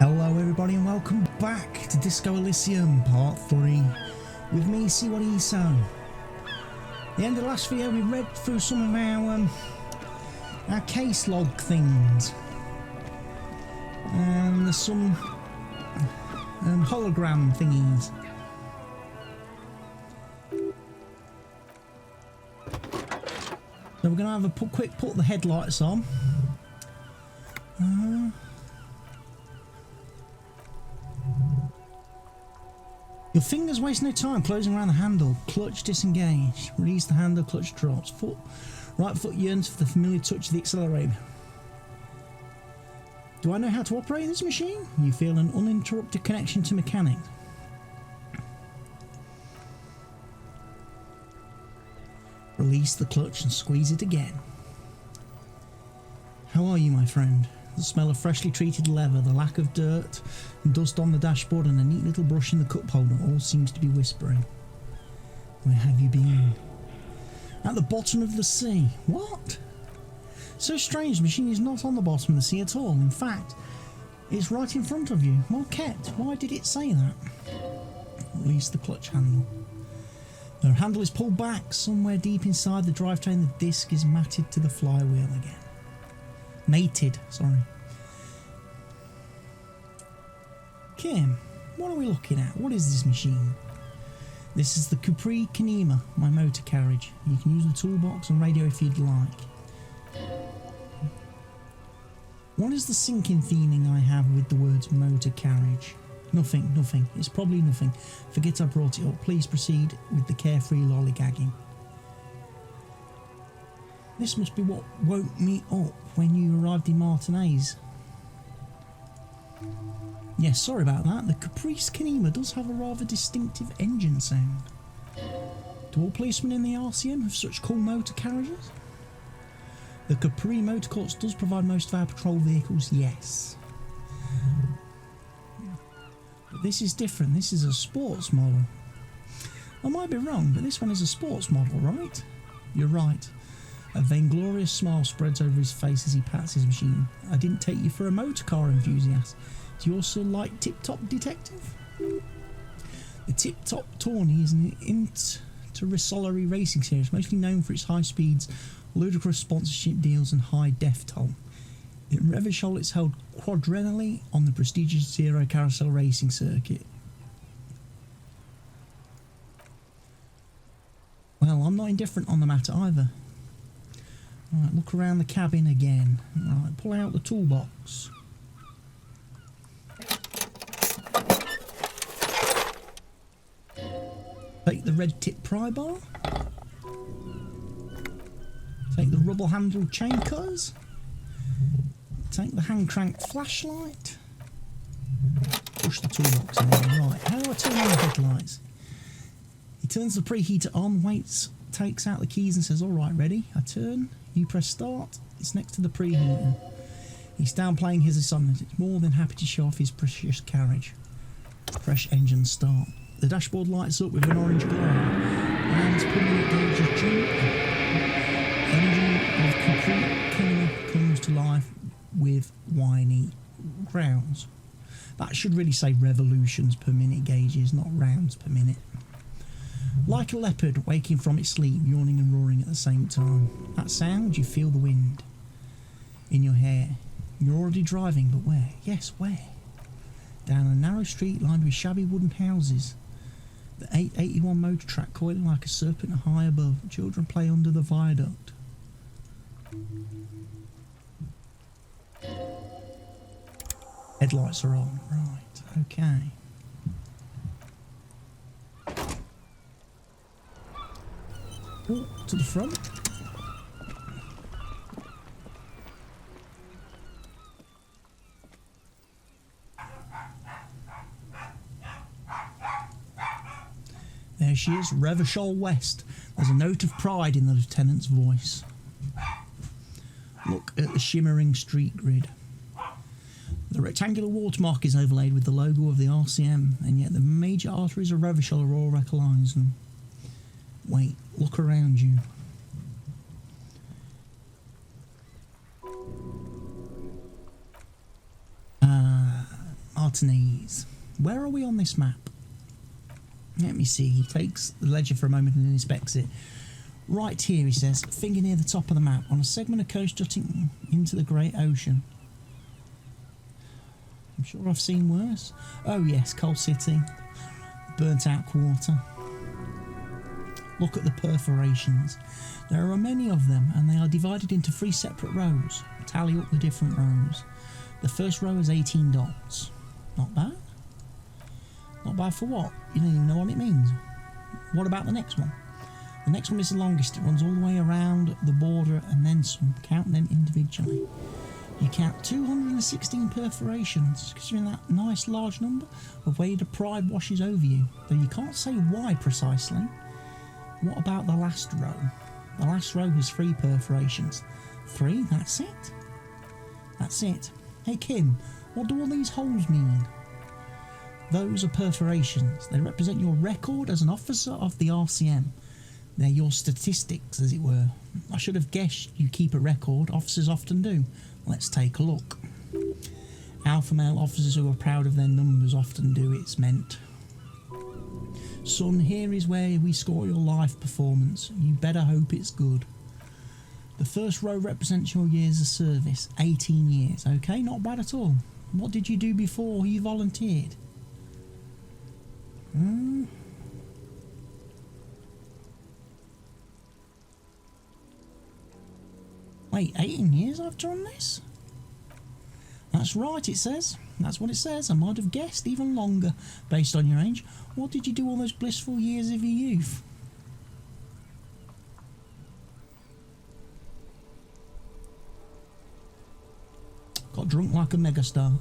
Hello everybody and welcome back to Disco Elysium Part 3 with me, Siwariso. The end of the last video we read through some of our case log things. And there's some hologram thingies. So we're going to have a quick put the headlights on. Your fingers waste no time closing around the handle. Clutch disengage. Release the handle, clutch drops. Right foot yearns for the familiar touch of the accelerator. Do I know how to operate this machine? You feel an uninterrupted connection to mechanics. Release the clutch and squeeze it again. How are you, my friend? The smell of freshly treated leather, the lack of dirt and dust on the dashboard, and a neat little brush in the cup holder all seems to be whispering. Where have you been? At the bottom of the sea. What? So strange, the machine is not on the bottom of the sea at all. In fact, it's right in front of you. Well kept. Why did it say that? Release the clutch handle. The handle is pulled back. Somewhere deep inside the drivetrain, the disc is matted to the flywheel again. Mated, sorry. Kim, what are we looking at? What is this machine? This is the Capri Kanema, my motor carriage. You can use the toolbox and radio if you'd like. What is the sinking feeling I have with the words motor carriage? Nothing, nothing. It's probably nothing. Forget I brought it up. Please proceed with the carefree lollygagging. This must be what woke me up when you arrived in Martinez. Yes, sorry about that. The Caprice Kanema does have a rather distinctive engine sound. Do all policemen in the RCM have such cool motor carriages? The Capri Motorcourse does provide most of our patrol vehicles, yes. But this is different. This is a sports model. I might be wrong, but this one is a sports model, right? You're right. A vainglorious smile spreads over his face as he pats his machine. I didn't take you for a motor car enthusiast. Do you also like Tip Top Detective? The Tip Top Tourney is an interrissolory racing series, mostly known for its high speeds, ludicrous sponsorship deals and high death toll. In Revachol it's held quadrennially on the prestigious Zero Carousel racing circuit. Well, I'm not indifferent on the matter either. Right, look around the cabin again. Right, pull out the toolbox. Take the red tip pry bar. Take the rubber handled chain cutters. Take the hand cranked flashlight. Push the toolbox in there. Right, how do I turn on the headlights? He turns the preheater on, waits, takes out the keys and says, alright, ready? I turn. You press start, it's next to the preheater. He's downplaying his assignment. It's more than happy to show off his precious carriage. Fresh engine start. The dashboard lights up with an orange glow. And pulling it gauges jump. Engine of complete Kanema comes to life with whiny rounds. That should really say revolutions per minute gauges, not rounds per minute. Like a leopard waking from its sleep, yawning and roaring at the same time. That sound, you feel the wind in your hair. You're already driving, but where? Yes, where? Down a narrow street lined with shabby wooden houses. The 881 motor track coiling like a serpent high above. Children play under the viaduct. Headlights are on. Right, okay. Oh, to the front. There she is, Revachol West. There's a note of pride in the lieutenant's voice. Look at the shimmering street grid. The rectangular watermark is overlaid with the logo of the RCM, and yet the major arteries of Revachol are all recognised. Wait, look around you. botanies. Where are we on this map? Let me see. He takes the ledger for a moment and inspects it. Right here, he says, finger near the top of the map, on a segment of coast jutting into the great ocean. I'm sure I've seen worse. Oh yes, Coal City, burnt out quarter. Look at the perforations. There are many of them, and they are divided into 3 separate rows. Tally up the different rows. The first row is 18 dots. Not bad. Not bad for what? You don't even know what it means. What about the next one? The next one is the longest. It runs all the way around the border and then some. Count them individually. You count 216 perforations, considering that nice large number of where the pride washes over you. Though you can't say why precisely. What about the last row? The last row has 3 perforations. 3, that's it? That's it. Hey Kim, what do all these holes mean? Those are perforations. They represent your record as an officer of the RCM. They're your statistics, as it were. I should have guessed you keep a record. Officers often do. Let's take a look. Alpha male officers who are proud of their numbers often do, it's meant. Son, here is where we score your life performance. You better hope it's good. The first row represents your years of service. 18 years. Okay, not bad at all. What did you do before you volunteered? Wait, 18 years I've done this? That's right, it says. That's what it says. I might have guessed even longer, based on your age. What did you do all those blissful years of your youth? Got drunk like a megastar.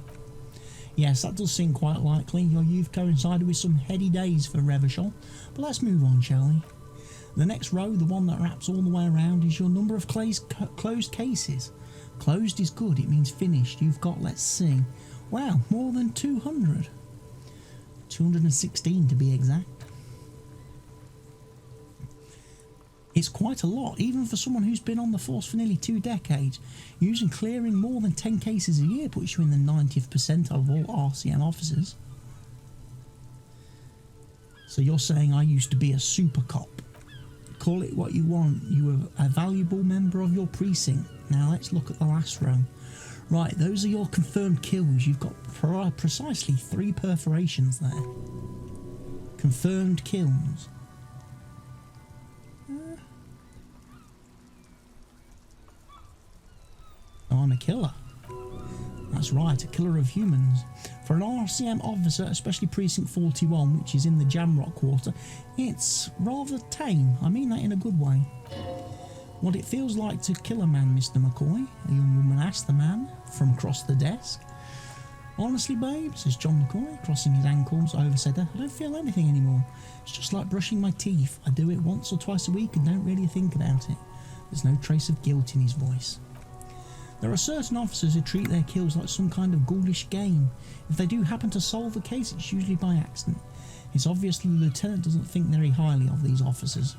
Yes, that does seem quite likely. Your youth coincided with some heady days for Revachol. But let's move on, shall we? The next row, the one that wraps all the way around, is your number of closed cases. Closed is good, it means finished. You've got, let's see, wow, more than 200. 216 to be exact. It's quite a lot, even for someone who's been on the force for nearly 2 decades. Using clearing more than 10 cases a year puts you in the 90th percentile of all RCM officers. So you're saying I used to be a super cop. Call it what you want. You were a valuable member of your precinct. Now let's look at the last row. Right, those are your confirmed kills. You've got precisely 3 perforations there. Confirmed kills. Oh, I'm a killer. That's right, a killer of humans. For an RCM officer, especially Precinct 41, which is in the Jamrock Quarter, it's rather tame. I mean that in a good way. What it feels like to kill a man, Mr. McCoy? A young woman asked the man from across the desk. Honestly, babe, says John McCoy, crossing his ankles over said, I don't feel anything anymore. It's just like brushing my teeth. I do it once or twice a week and don't really think about it. There's no trace of guilt in his voice. There are certain officers who treat their kills like some kind of ghoulish game. If they do happen to solve a case, it's usually by accident. It's obvious the lieutenant doesn't think very highly of these officers.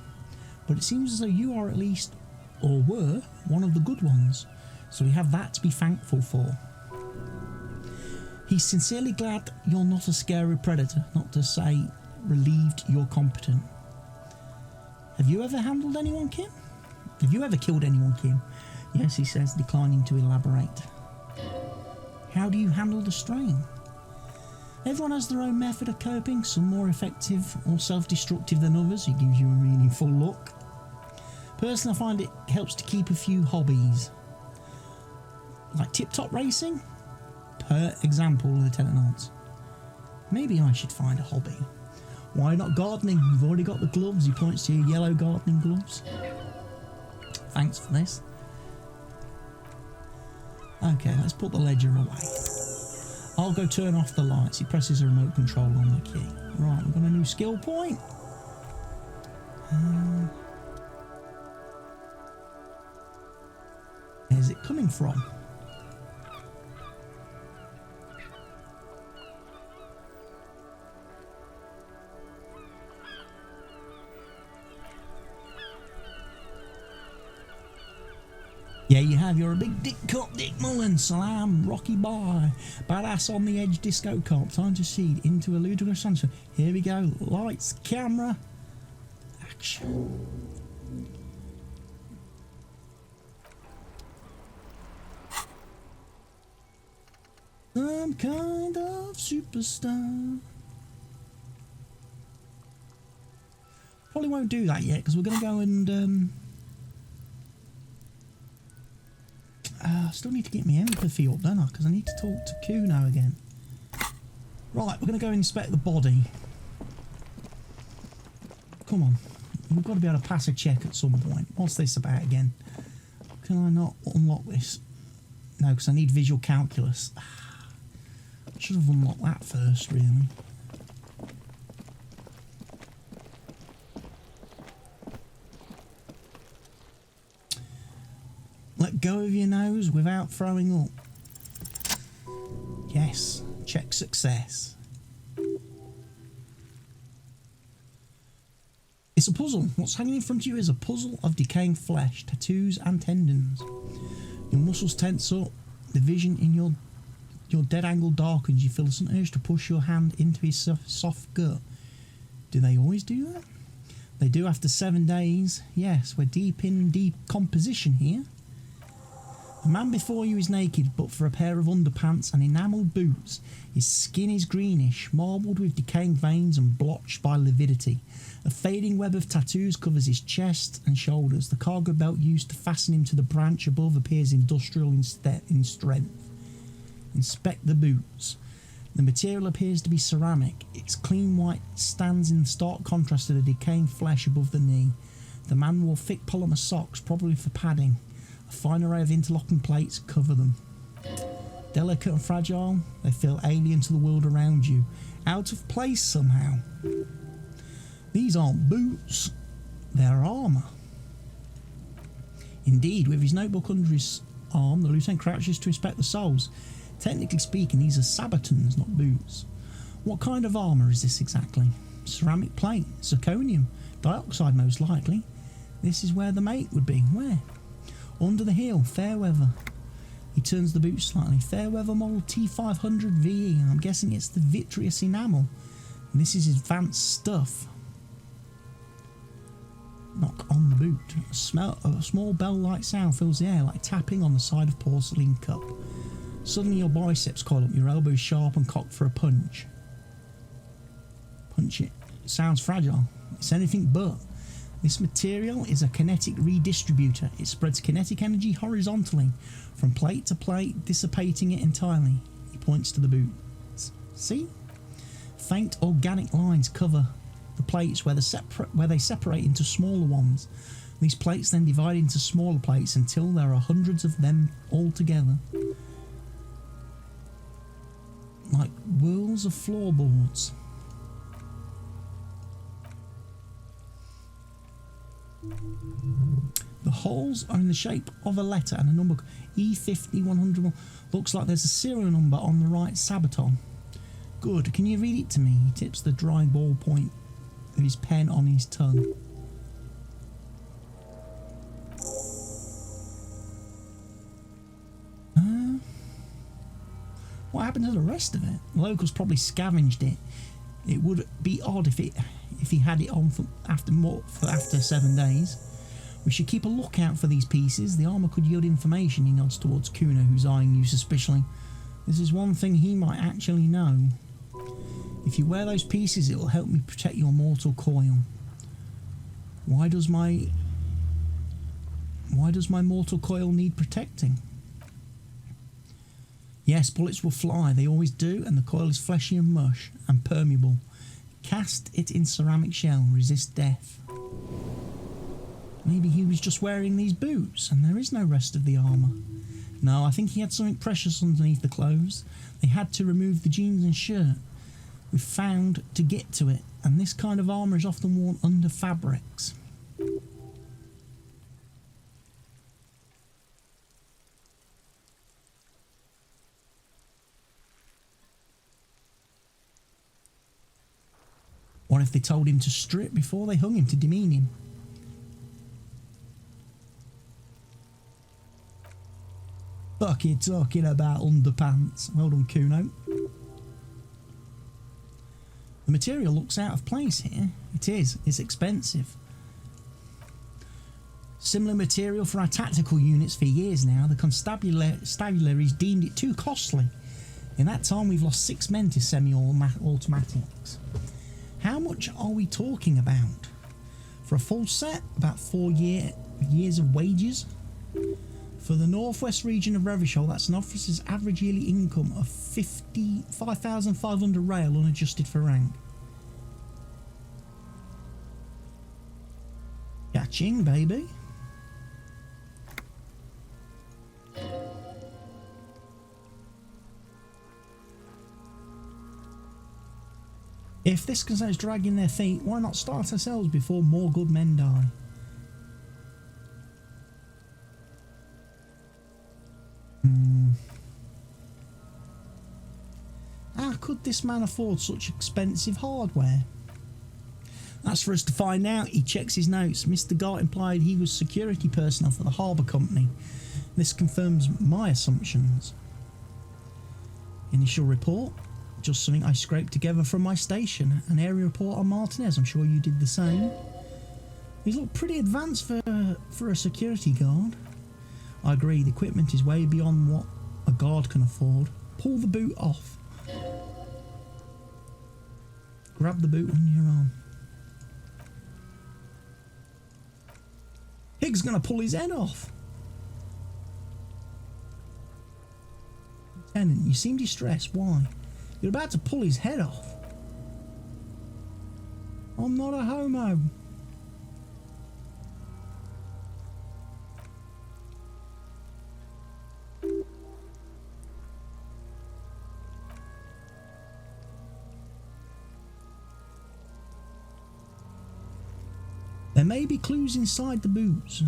But it seems as though you are at least, or were, one of the good ones. So we have that to be thankful for. He's sincerely glad you're not a scary predator, not to say relieved you're competent. Have you ever handled anyone, Kim? Have you ever killed anyone, Kim? Yes, he says, declining to elaborate. How do you handle the strain? Everyone has their own method of coping, some more effective or self-destructive than others. He gives you a meaningful look. Personally, I find it helps to keep a few hobbies. Like tip-top racing? Per example, Lieutenant nods. Maybe I should find a hobby. Why not gardening? You've already got the gloves. He points to your yellow gardening gloves. Thanks for this. Okay, let's put the ledger away. I'll go turn off the lights. He presses a remote control on the key. Right, we've got a new skill point. Where's it coming from? Yeah, you have. You're a big dick cop, Dick Mullen. Salam, Rocky Boy. Badass on the edge disco cop. Time to seed into a ludicrous answer. Here we go. Lights, camera, action. Some kind of superstar. Probably won't do that yet because we're going to go and still need to get my empathy up, don't I? Because I need to talk to Kuno again. Right, we're going to go inspect the body. Come on. We've got to be able to pass a check at some point. What's this about again? Can I not unlock this? No, because I need visual calculus. I should have unlocked that first, really. Let go of your nose without throwing up. Yes, check success. It's a puzzle. What's hanging in front of you is a puzzle of decaying flesh, tattoos and tendons. Your muscles tense up. The vision in your dead angle darkens. You feel a sudden urge to push your hand into his soft gut. Do they always do that? They do after 7 days. Yes, we're deep in decomposition here. The man before you is naked, but for a pair of underpants and enamelled boots. His skin is greenish, marbled with decaying veins and blotched by lividity. A fading web of tattoos covers his chest and shoulders. The cargo belt used to fasten him to the branch above appears industrial in strength. Inspect the boots. The material appears to be ceramic. Its clean white stands in stark contrast to the decaying flesh above the knee. The man wore thick polymer socks, probably for padding. A fine array of interlocking plates cover them. Delicate and fragile, they feel alien to the world around you, out of place somehow. These aren't boots, they're armour. Indeed, with his notebook under his arm, the lieutenant crouches to inspect the soles. Technically speaking, these are sabatons, not boots. What kind of armour is this exactly? Ceramic plate, zirconium, dioxide most likely. This is where the mate would be. Where? Under the heel, Fairweather. He turns the boot slightly. Fairweather model T500 VE. I'm guessing it's the vitreous enamel. And this is advanced stuff. Knock on the boot. A small bell-like sound fills the air like tapping on the side of porcelain cup. Suddenly your biceps coil up, your elbows sharp and cocked for a punch. Punch it. It sounds fragile. It's anything but. This material is a kinetic redistributor. It spreads kinetic energy horizontally from plate to plate, dissipating it entirely. He points to the boots. See? Faint organic lines cover the plates where they separate into smaller ones. These plates then divide into smaller plates until there are hundreds of them all together. Like whirls of floorboards. The holes are in the shape of a letter and a number. E50-101. Looks like there's a serial number on the right sabaton. Good. Can you read it to me? He tips the dry ballpoint of his pen on his tongue. What happened to the rest of it? The locals probably scavenged it. It would be odd if he had it on after 7 days. We should keep a lookout for these pieces. The armour could yield information. He nods towards Kuno, who's eyeing you suspiciously. This is one thing he might actually know. If you wear those pieces, it will help me protect your mortal coil. Why does my mortal coil need protecting? Yes, bullets will fly. They always do, and the coil is fleshy and mush and permeable. Cast it in ceramic shell. Resist death. Maybe he was just wearing these boots and there is no rest of the armour. No, I think he had something precious underneath the clothes. They had to remove the jeans and shirt we found to get to it, and this kind of armour is often worn under fabrics. What if they told him to strip before they hung him to demean him? Fuck you talking about underpants. Well done, Kuno. The material looks out of place here. It is. It's expensive. Similar material for our tactical units for years now. The constabularies deemed it too costly. In that time, we've lost 6 men to semi-automatics. How much are we talking about? For a full set, about 4 years of wages. For the northwest region of Revachol, that's an officer's average yearly income of 5,500 rail unadjusted for rank. Catching, baby. If this concerns dragging their feet, why not start ourselves before more good men die? How could this man afford such expensive hardware? That's for us to find out. He checks his notes. Mr. Gart implied he was security personnel for the harbour company. This confirms my assumptions. Initial report. Just something I scraped together from my station. An area report on Martinez. I'm sure you did the same. He's looked pretty advanced for a security guard. I agree, the equipment is way beyond what a guard can afford. Pull the boot off. Grab the boot under your arm. Higgs gonna pull his head off. Lieutenant, you seem distressed. Why? You're about to pull his head off. I'm not a homo. There may be clues inside the boots.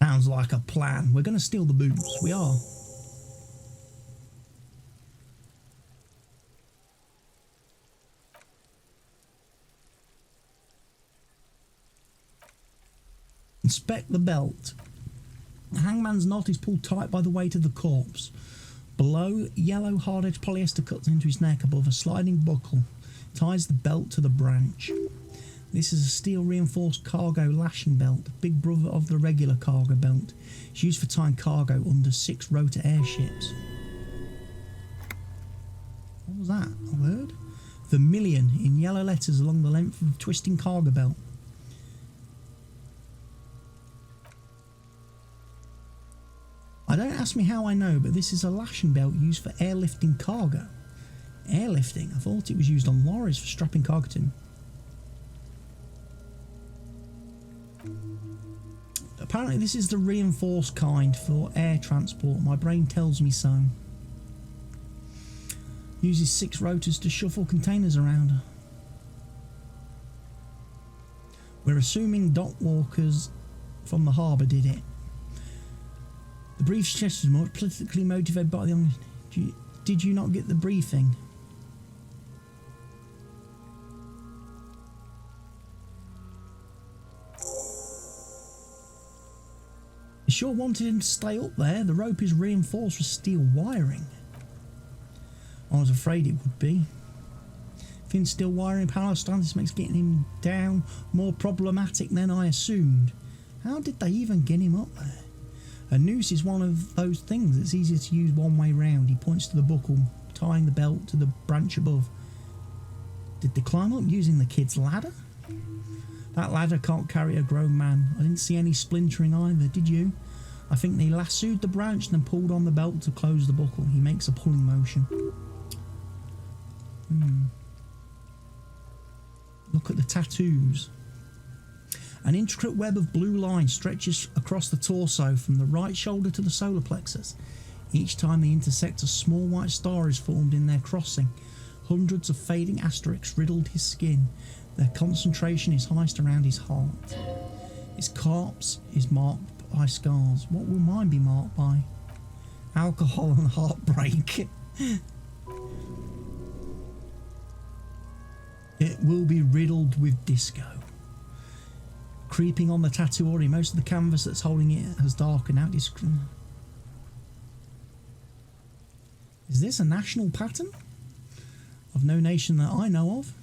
Sounds like a plan. We're going to steal the boots. We are. Inspect the belt. The hangman's knot is pulled tight by the weight of the corpse. Below, yellow hard-edged polyester cuts into his neck. Above, a sliding buckle ties the belt to the branch. This is a steel-reinforced cargo lashing belt, big brother of the regular cargo belt. It's used for tying cargo under 6-rotor airships. What was that? A word? Vermilion in yellow letters along the length of the twisting cargo belt. I don't ask me how I know, but this is a lashing belt used for airlifting cargo. Airlifting? I thought it was used on lorries for strapping cargo to. Apparently this is the reinforced kind for air transport. My brain tells me so. Uses 6 rotors to shuffle containers around. We're assuming dock walkers from the harbour did it. The brief suggested much politically motivated by the... Did you not get the briefing? You sure wanted him to stay up there. The rope is reinforced with steel wiring. I was afraid it would be. Thin steel wiring power stand, this makes getting him down more problematic than I assumed. How did they even get him up there? A noose is one of those things that's easier to use one way round. He points to the buckle, tying the belt to the branch above. Did they climb up using the kid's ladder? That ladder can't carry a grown man. I didn't see any splintering either, did you? I think they lassoed the branch and then pulled on the belt to close the buckle. He makes a pulling motion. Look at the tattoos. An intricate web of blue lines stretches across the torso from the right shoulder to the solar plexus. Each time they intersect, a small white star is formed in their crossing. Hundreds of fading asterisks riddled his skin. Their concentration is highest around his heart. His corpse is marked by scars. What will mine be marked by? Alcohol and heartbreak. It will be riddled with disco. Creeping on the tattoo already, most of the canvas that's holding it has darkened out. Is this a national pattern? Of no nation that I know of.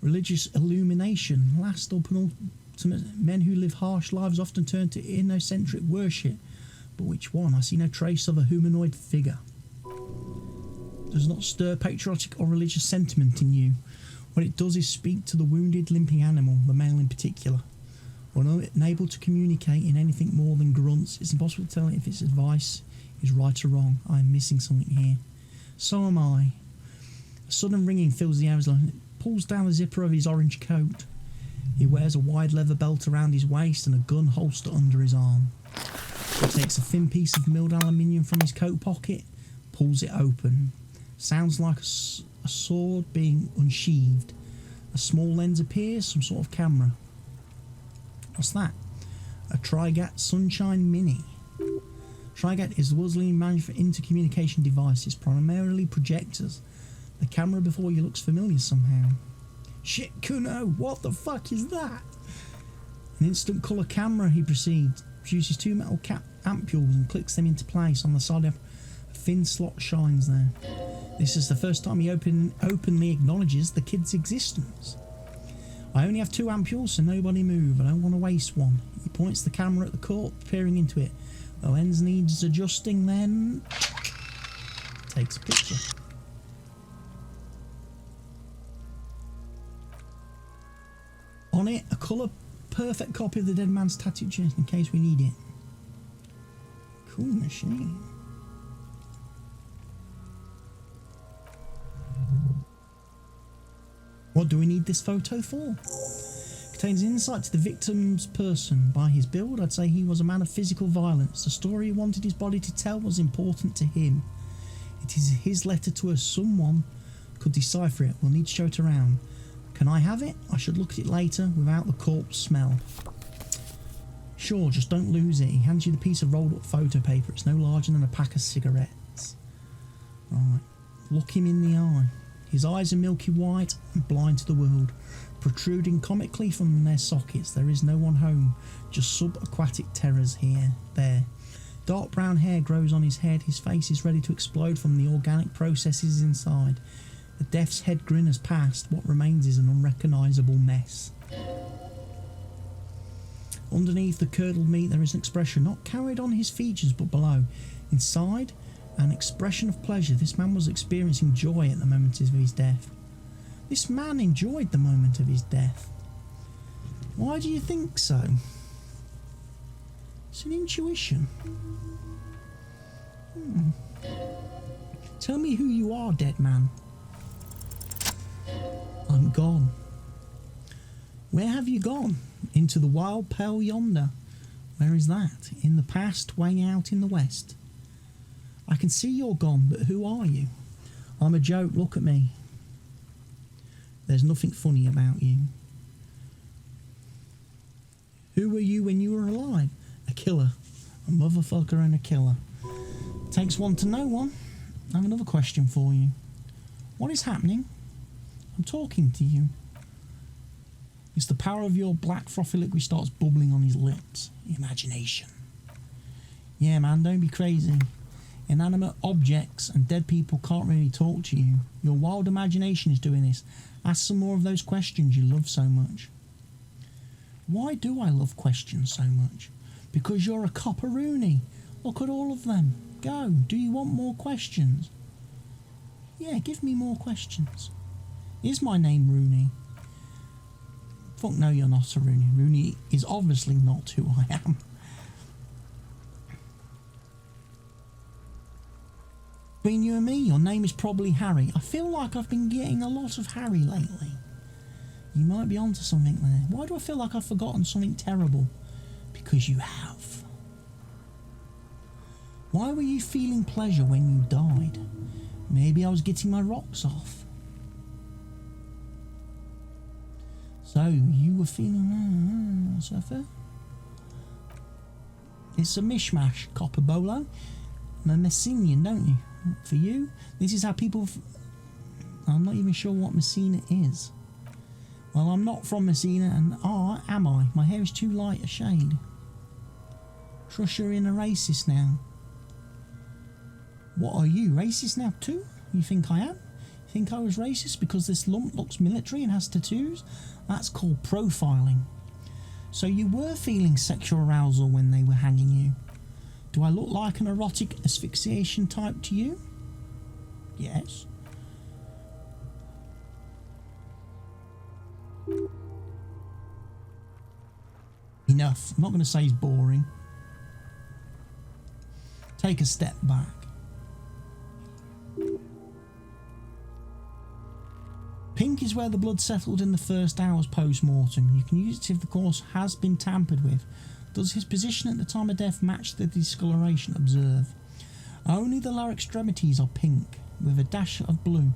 Religious illumination, last or penultimate. Men who live harsh lives often turn to inocentric worship. But which one? I see no trace of a humanoid figure. Does not stir patriotic or religious sentiment in you. What it does is speak to the wounded, limping animal, the male in particular. Unable to communicate in anything more than grunts, it's impossible to tell if its advice is right or wrong. I am missing something here. So am I. A sudden ringing fills the air as he pulls down the zipper of his orange coat. He wears a wide leather belt around his waist and a gun holster under his arm. He takes a thin piece of milled aluminium from his coat pocket, pulls it open. Sounds like a sword being unsheathed. A small lens appears, some sort of camera. What's that? A Trigat Sunshine Mini. Trigat is the world's leading manufacturer for intercommunication devices, primarily projectors. The camera before you looks familiar somehow. Shit, Kuno, what the fuck is that? An instant colour camera, he proceeds. Produces two metal ampules and clicks them into place. On the side of a thin slot shines there. This is the first time he openly acknowledges the kid's existence. I only have two ampules, so nobody move. I don't want to waste one. He points the camera at the corpse, peering into it. The lens needs adjusting, then takes a picture. On it, a colour perfect copy of the dead man's tattoo chest in case we need it. Cool machine. What do we need this photo for? Contains insight to the victim's person. By his build, I'd say he was a man of physical violence. The story he wanted his body to tell was important to him. It is his letter to us. Someone could decipher it. We'll need to show it around. Can I have it? I should look at it later without the corpse smell. Sure, just don't lose it. He hands you the piece of rolled up photo paper. It's no larger than a pack of cigarettes. Right. Look him in the eye. His eyes are milky white and blind to the world, protruding comically from their sockets. There is no one home, just subaquatic terrors here, there. Dark brown hair grows on his head. His face is ready to explode from the organic processes inside. The death's head grin has passed. What remains is an unrecognisable mess. Underneath the curdled meat there is an expression not carried on his features but below. Inside, an expression of pleasure. This man was experiencing joy at the moment of his death. This man enjoyed the moment of his death. Why do you think so? It's an intuition. Tell me who you are, dead man. I'm gone. Where have you gone? Into the wild pale yonder. Where is that? In the past, way out in the west. I can see you're gone, but who are you? I'm a joke, look at me. There's nothing funny about you. Who were you when you were alive? A killer. A motherfucker and a killer. Takes one to know one. I have another question for you. What is happening? I'm talking to you. It's the power of your black frothy liquid starts bubbling on his lips. Imagination. Yeah, man, don't be crazy. Inanimate objects and dead people can't really talk to you. Your wild imagination is doing this. Ask some more of those questions you love so much. Why do I love questions so much? Because you're a copperoony. Look at all of them. Go. Do you want more questions? Yeah, give me more questions. Is my name Rooney? Fuck no, you're not a Rooney. Rooney is obviously not who I am. Between you and me, your name is probably Harry. I feel like I've been getting a lot of Harry lately. You might be onto something there. Why do I feel like I've forgotten something terrible? Because you have. Why were you feeling pleasure when you died? Maybe I was getting my rocks off. So, you were feeling... so fair? It's a mishmash, Copper Bolo. I'm a Messinian, don't you? For you, this is how people... I'm not even sure what Messina is. Well, I'm not from Messina, and am I? My hair is too light a shade. Trust you're in a racist now. What are you, racist now too? You think I am? You think I was racist because this lump looks military and has tattoos? That's called profiling. So you were feeling sexual arousal when they were hanging you. Do I look like an erotic asphyxiation type to you? Yes. Enough. I'm not going to say he's boring. Take a step back. Pink is where the blood settled in the first hours post-mortem. You can use it if the corpse has been tampered with. Does his position at the time of death match the discoloration? Observe. Only the lower extremities are pink, with a dash of blue.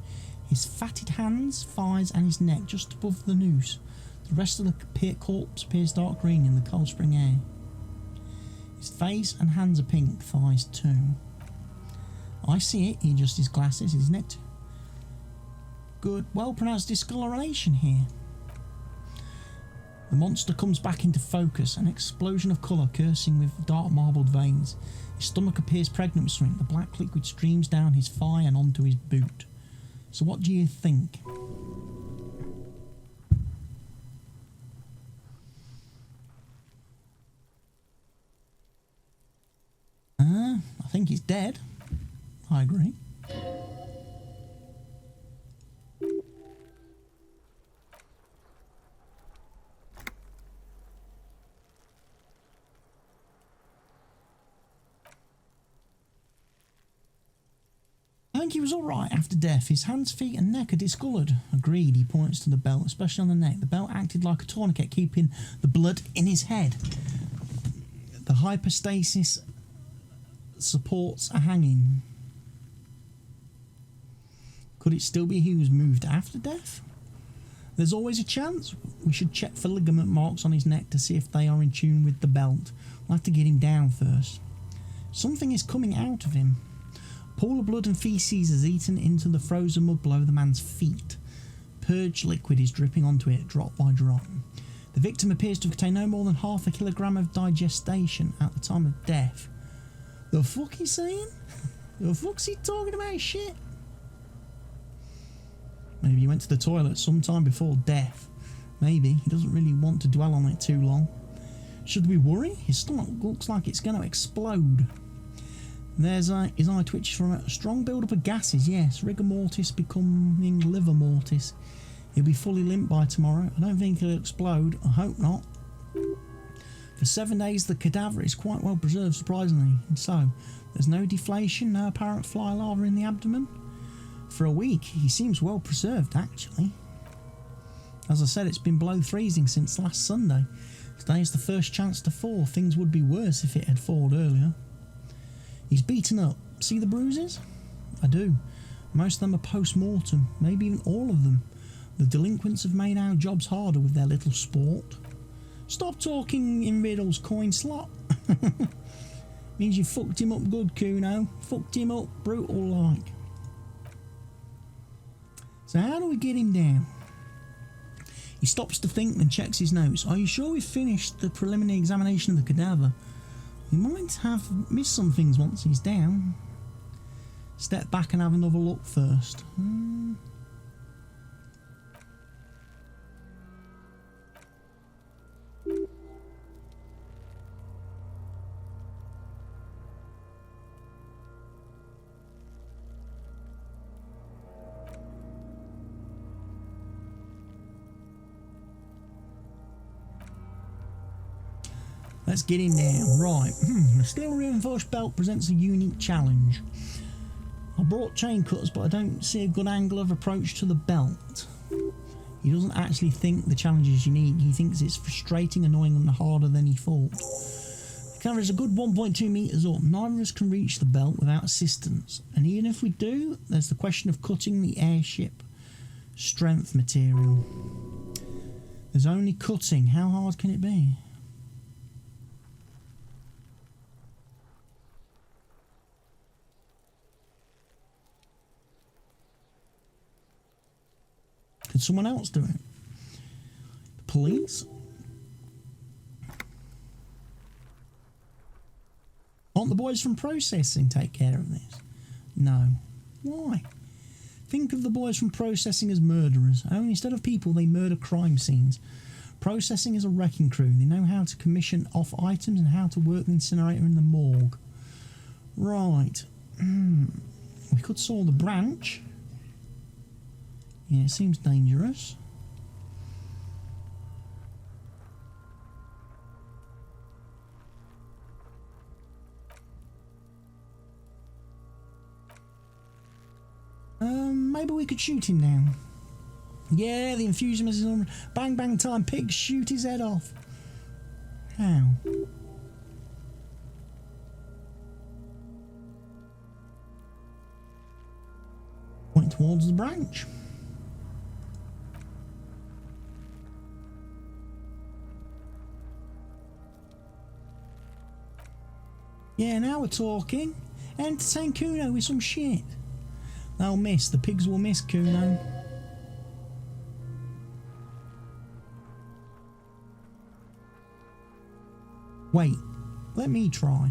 His fatted hands, thighs and his neck just above the noose. The rest of the corpse appears dark green in the cold spring air. His face and hands are pink, thighs too. I see it, he adjusts his glasses, his neck too. Good, well pronounced discoloration here. The monster comes back into focus, an explosion of colour coursing with dark marbled veins. His stomach appears pregnant with something. The black liquid streams down his thigh and onto his boot. So what do you think? I think he's dead. I agree. I think he was alright after death. His hands, feet and neck are discoloured. Agreed, he points to the belt, especially on the neck. The belt acted like a tourniquet, keeping the blood in his head. The hypostasis supports a hanging. Could it still be he was moved after death? There's always a chance. We should check for ligament marks on his neck to see if they are in tune with the belt. We'll have to get him down first. Something is coming out of him. A pool of blood and feces is eaten into the frozen mud below the man's feet. Purge liquid is dripping onto it, drop by drop. The victim appears to contain no more than half a kilogram of digestation at the time of death. The fuck he saying? The fuck's he talking about shit? Maybe he went to the toilet sometime before death. Maybe. He doesn't really want to dwell on it too long. Should we worry? His stomach looks like it's going to explode. There's his eye twitches from a strong build-up of gases. Yes, rigor mortis becoming liver mortis. He'll be fully limp by tomorrow. I don't think he'll explode. I hope not. For 7 days, the cadaver is quite well preserved, surprisingly. And so, there's no deflation, no apparent fly larva in the abdomen. For a week, he seems well preserved, actually. As I said, it's been below freezing since last Sunday. Today is the first chance to thaw. Things would be worse if it had thawed earlier. He's beaten up. See the bruises? I do. Most of them are post-mortem, maybe even all of them. The delinquents have made our jobs harder with their little sport. Stop talking in riddles, coin slot. Means you fucked him up good, Kuno. Fucked him up brutal like. So how do we get him down? He stops to think and checks his notes. Are you sure we've finished the preliminary examination of the cadaver? He might have missed some things once he's down. Step back and have another look first. Let's get him down. Right. The steel reinforced belt presents a unique challenge. I brought chain cutters, but I don't see a good angle of approach to the belt. He doesn't actually think the challenge is unique. He thinks it's frustrating, annoying and harder than he thought. The camera is a good 1.2 metres up. Neither of us can reach the belt without assistance. And even if we do, there's the question of cutting the airship strength material. There's only cutting. How hard can it be? Could someone else do it? The police? Aren't the boys from processing take care of this? No. Why? Think of the boys from processing as murderers. Only instead of people, they murder crime scenes. Processing is a wrecking crew. They know how to commission off items and how to work the incinerator in the morgue. Right. We could saw the branch. Yeah, it seems dangerous. Maybe we could shoot him down. Yeah, the infusion is on. Bang, bang time. Pig, shoot his head off. How? Point towards the branch. Yeah, now we're talking. Entertain Kuno with some shit. They'll miss. The pigs will miss Kuno. Wait. Let me try.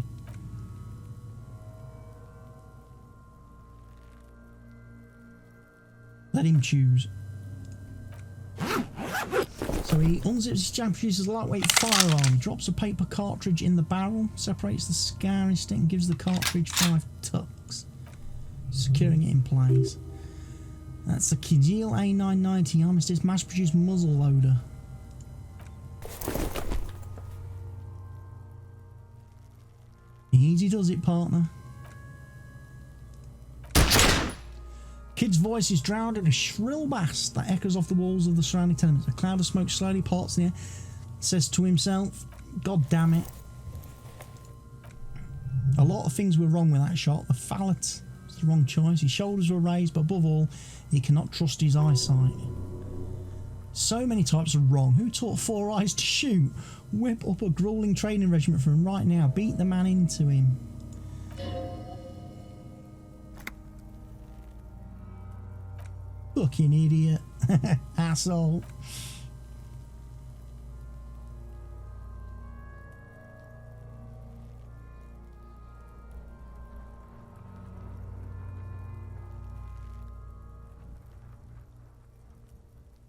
Let him choose. So he unzips his jam, produces a lightweight firearm, drops a paper cartridge in the barrel, separates the scarring stick and gives the cartridge 5 tucks, securing it in place. That's the Kijil A990 Armistice mass-produced muzzle loader. Easy does it, partner. Kid's voice is drowned in a shrill bass that echoes off the walls of the surrounding tenements. A cloud of smoke slowly parts in the air. Says to himself, God damn it. A lot of things were wrong with that shot. The fallet was the wrong choice. His shoulders were raised, but above all, he cannot trust his eyesight. So many types of wrong. Who taught Four Eyes to shoot? Whip up a grueling training regiment for him right now. Beat the man into him. Fucking idiot. Asshole.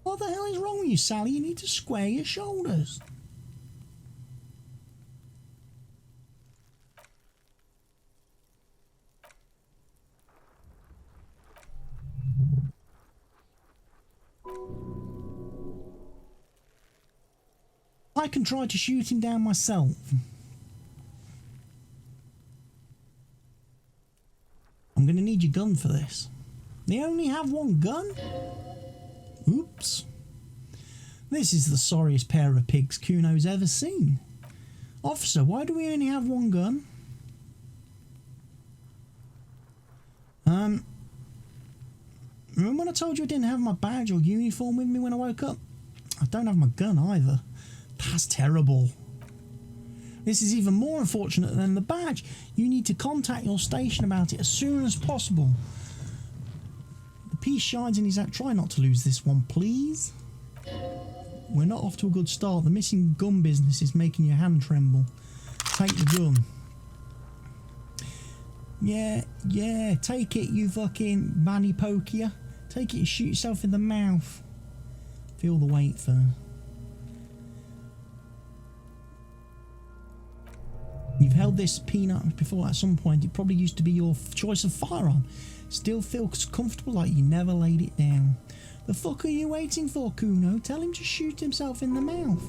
What the hell is wrong with you, Sally? You need to square your shoulders. I can try to shoot him down myself. I'm going to need your gun for this. They only have one gun? Oops. This is the sorriest pair of pigs Kuno's ever seen. Officer, why do we only have one gun? Remember when I told you I didn't have my badge or uniform with me when I woke up? I don't have my gun either. That's terrible. This is even more unfortunate than the badge. You need to contact your station about it as soon as possible. The piece shines in his eye. Try not to lose this one, please. We're not off to a good start. The missing gun business is making your hand tremble. Take the gun. Yeah, take it, you fucking manny pokier. Take it and shoot yourself in the mouth. Feel the weight first. You've held this peanut before at some point. It probably used to be your choice of firearm. Still feels comfortable like you never laid it down. The fuck are you waiting for, Kuno? Tell him to shoot himself in the mouth.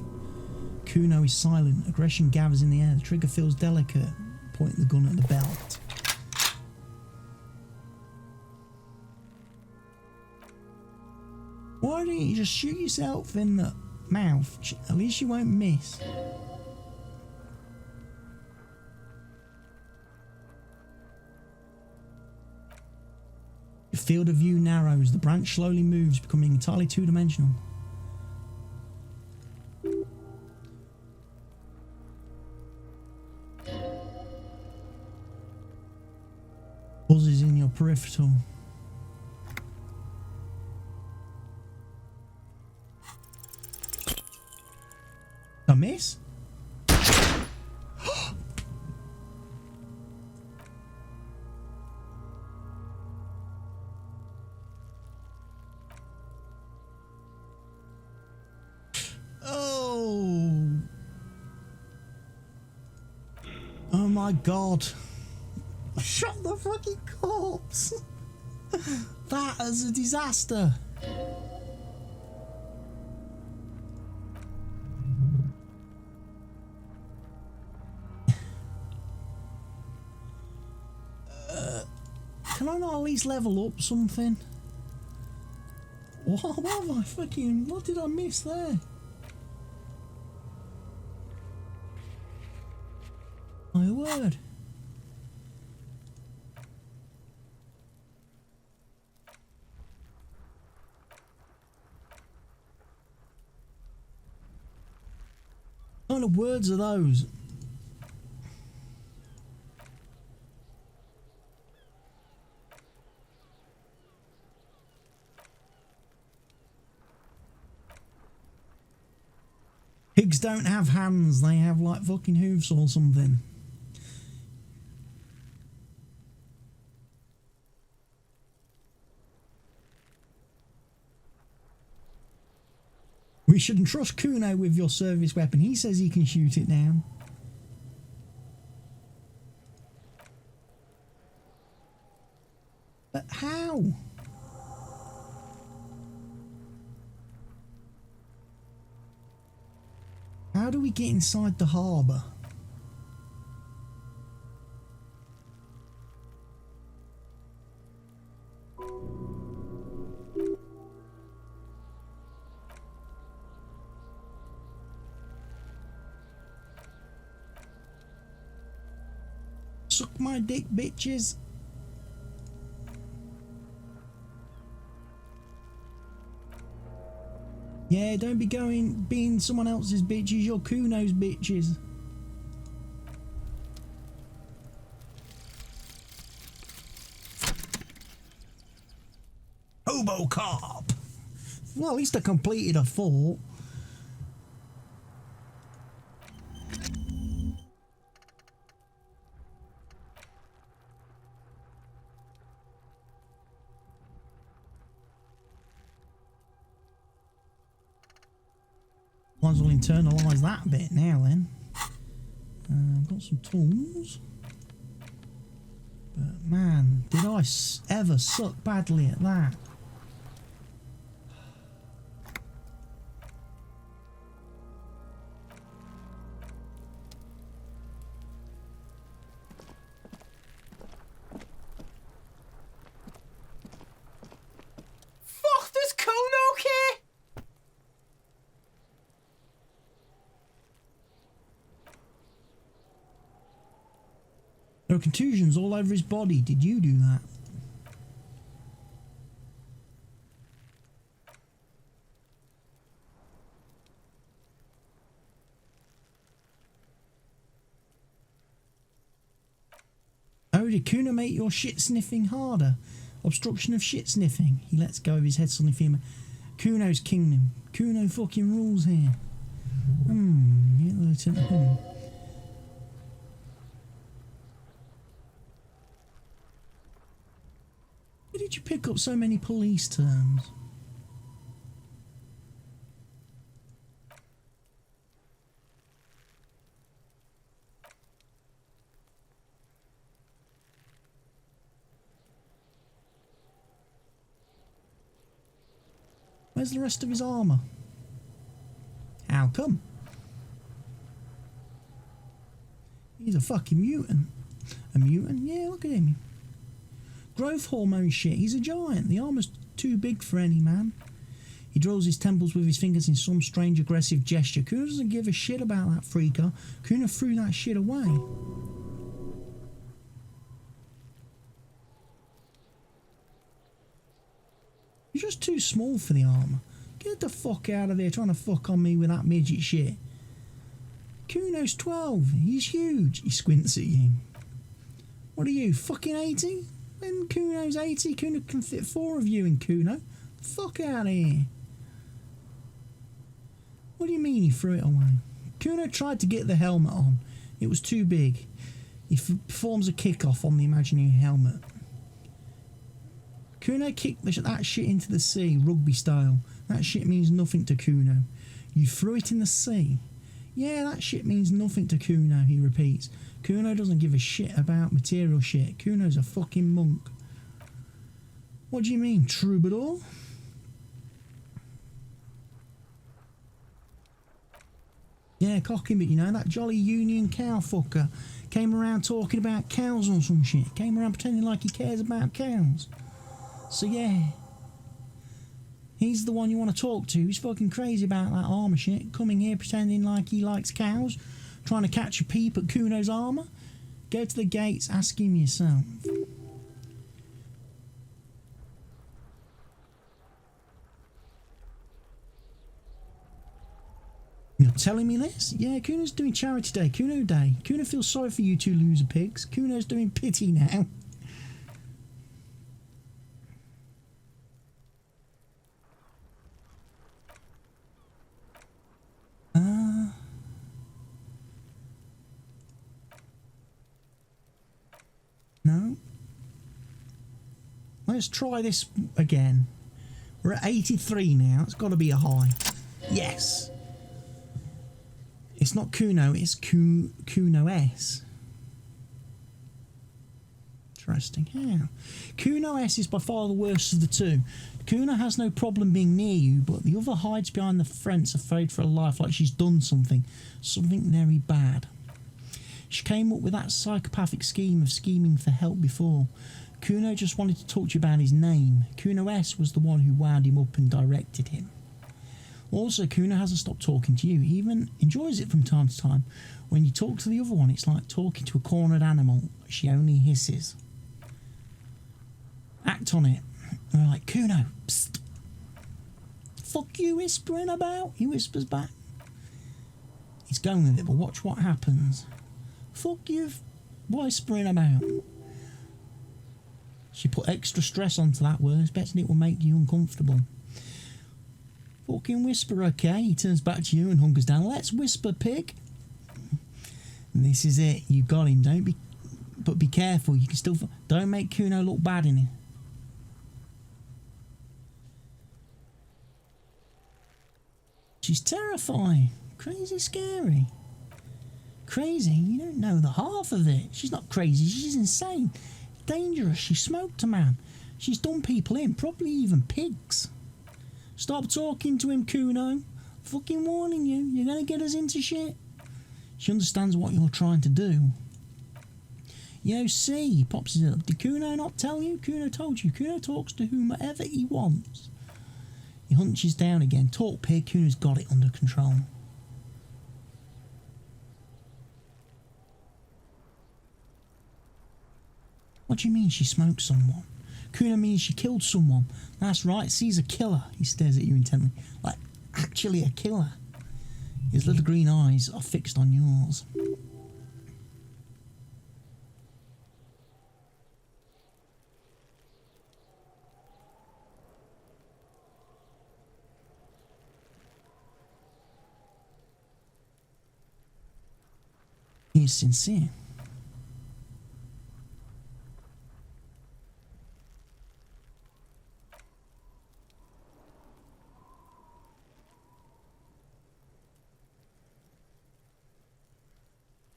Kuno is silent. Aggression gathers in the air. The trigger feels delicate. Pointing the gun at the belt. Why don't you just shoot yourself in the mouth? At least you won't miss. Your field of view narrows. The branch slowly moves, becoming entirely two-dimensional. a peripheral. I miss? Oh. Oh my god. I shot the fucking corpse. That is a disaster. Can I not at least level up something? What am I fucking... What did I miss there? My word. What kind of words are those? Pigs don't have hands, they have like fucking hooves or something. We shouldn't trust Kuno with your service weapon. He says he can shoot it down. But how? How do we get inside the harbour? Suck my dick, bitches. Yeah, don't be being someone else's bitches, you're Kuno's bitches. Hobo cop. Well, at least I completed a fort. Might as well internalise that bit now then. I've got some tools. But man, did I ever suck badly at that. Fuck, does Kuno care? There are contusions all over his body. Did you do that? Oh, did Kuno make your shit sniffing harder? Obstruction of shit sniffing. He lets go of his head, suddenly feeling Kuno's kingdom. Kuno fucking rules here. Yeah, Lieutenant. Where did you pick up so many police terms? Where's the rest of his armour? How come? He's a fucking mutant. A mutant? Yeah, look at him. Growth hormone shit. He's a giant. The armour's too big for any man. He draws his temples with his fingers in some strange aggressive gesture. Kuno doesn't give a shit about that freaker. Kuno threw that shit away. You're just too small for the armour. Get the fuck out of there trying to fuck on me with that midget shit. Kuno's 12. He's huge. He squints at you. What are you, fucking 80? When Kuno's 80, Kuno can fit 4 of you in Kuno. Fuck out of here. What do you mean he threw it away? Kuno tried to get the helmet on. It was too big. He performs a kick-off on the imaginary helmet. Kuno kicked that shit into the sea, rugby style. That shit means nothing to Kuno. You threw it in the sea. Yeah, that shit means nothing to Kuno, he repeats. Kuno doesn't give a shit about material shit. Kuno's a fucking monk. What do you mean, troubadour? Yeah, cocking, but you know, that jolly union cow fucker came around talking about cows or some shit. Came around pretending like he cares about cows. So yeah, he's the one you want to talk to. He's fucking crazy about that armour shit. Coming here pretending like he likes cows. Trying to catch a peep at Kuno's armour. Go to the gates, ask him yourself. You're telling me this? Yeah, Kuno's doing charity day, Kuno Day. Kuno feels sorry for you two loser pigs. Kuno's doing pity now. No. Let's try this again. We're at 83 now. It's got to be a high. Yes. It's not Kuno, it's Kuno S. Interesting. How? Kuno S is by far the worst of the two. Kuno has no problem being near you, but the other hides behind the fence, afraid for her life, like she's done something very bad. She came up with that psychopathic scheme of scheming for help before. Kuno just wanted to talk to you about his name. Kuno S was the one who wound him up and directed him. Also, Kuno hasn't stopped talking to you. He even enjoys it from time to time. When you talk to the other one, it's like talking to a cornered animal. She only hisses. Act on it. And we're like, Kuno, psst. Fuck you whispering about? He whispers back. He's going with it, but watch what happens. Fuck you whispering about. She put extra stress onto that word, betting it will make you uncomfortable. Fucking whisper, okay? He turns back to you and hunkers down. Let's whisper, pig. And this is it. You got him. But be careful. You can still. Don't make Kuno look bad in it. She's terrifying. Crazy scary. Crazy? You don't know the half of it. She's not crazy. She's insane. Dangerous. She smoked a man. She's done people in. Probably even pigs. Stop talking to him, Kuno. Fucking warning you. You're going to get us into shit. She understands what you're trying to do. Yo, see, he pops his head up. Did Kuno not tell you? Kuno told you. Kuno talks to whomever he wants. He hunches down again. Talk, pig. Kuno's got it under control. What do you mean she smoked someone? Kuno means she killed someone. That's right, she's a killer. He stares at you intently. Like, actually a killer. His little green eyes are fixed on yours. He is sincere.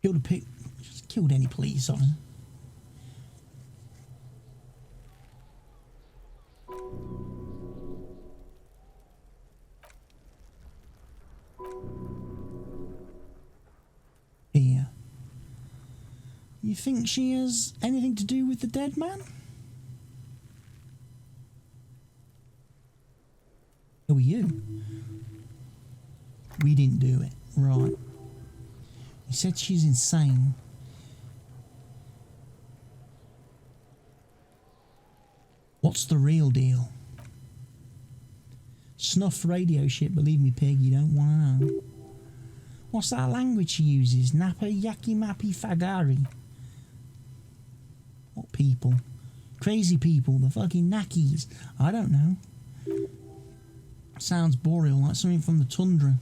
Killed a pig. Just killed any police officer. Here. You think she has anything to do with the dead man? Who are you? We didn't do it. Right. He said she's insane. What's the real deal? Snuff radio shit, believe me, pig, you don't want to know. What's that language she uses? Napa Yaki Mapi Fagari. What people? Crazy people, the fucking knackies. I don't know. Sounds boreal, like something from the tundra.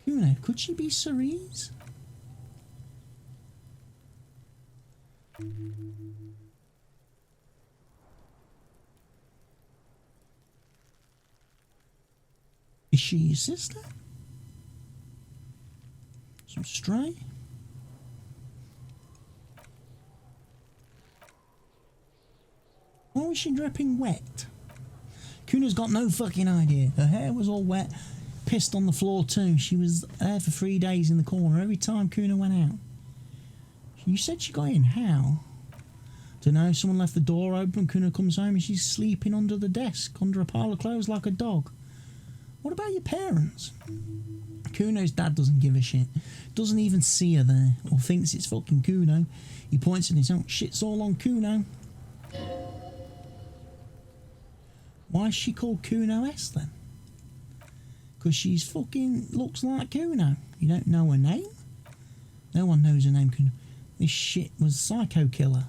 Kuno, could she be Cerise? Is she your sister? Some stray? Why was she dripping wet? Kuno's got no fucking idea. Her hair was all wet, pissed on the floor too. She was there for 3 days in the corner every time Kuno went out. You said she got in. How? Don't know. Someone left the door open. Kuno comes home and she's sleeping under the desk, under a pile of clothes like a dog. What about your parents? Kuno's dad doesn't give a shit. Doesn't even see her there, or thinks it's fucking Kuno. He points at his own. Shit's all on Kuno. Why is she called Kuno S then? Because she's fucking looks like Kuno. You don't know her name? No one knows her name. Kuno. This shit was Psycho Killer.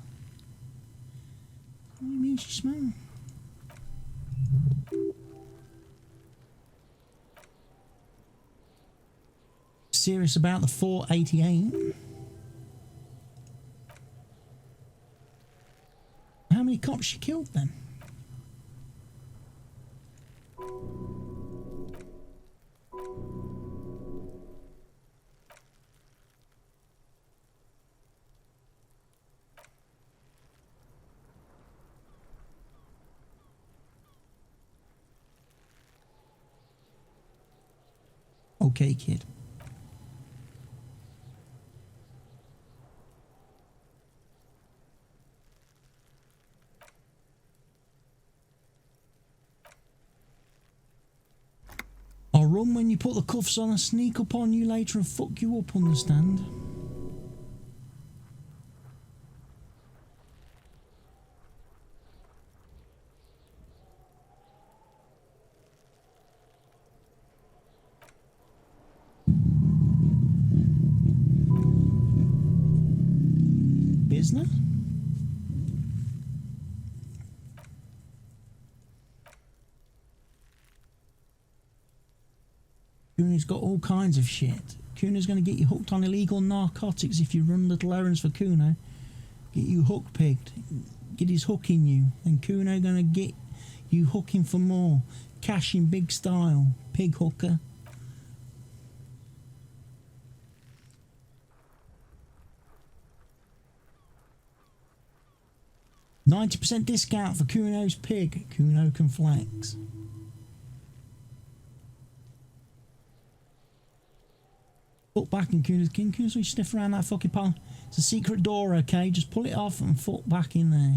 What do you mean she smells? Serious about the 488? How many cops she killed then? Okay, kid. I'll run when you put the cuffs on and sneak up on you later and fuck you up, understand? Business? Kuno's got all kinds of shit. Kuno's going to get you hooked on illegal narcotics if you run little errands for Kuno. Get you hook pigged. Get his hook in you. Then Kuno going to get you hooking for more. Cash in big style. Pig hooker. %90 discount for Kuno's pig. Kuno can flex. Foot back in Kuno's king. Kuno's we sniff around that fucking pile. It's a secret door, okay? Just pull it off and foot back in there.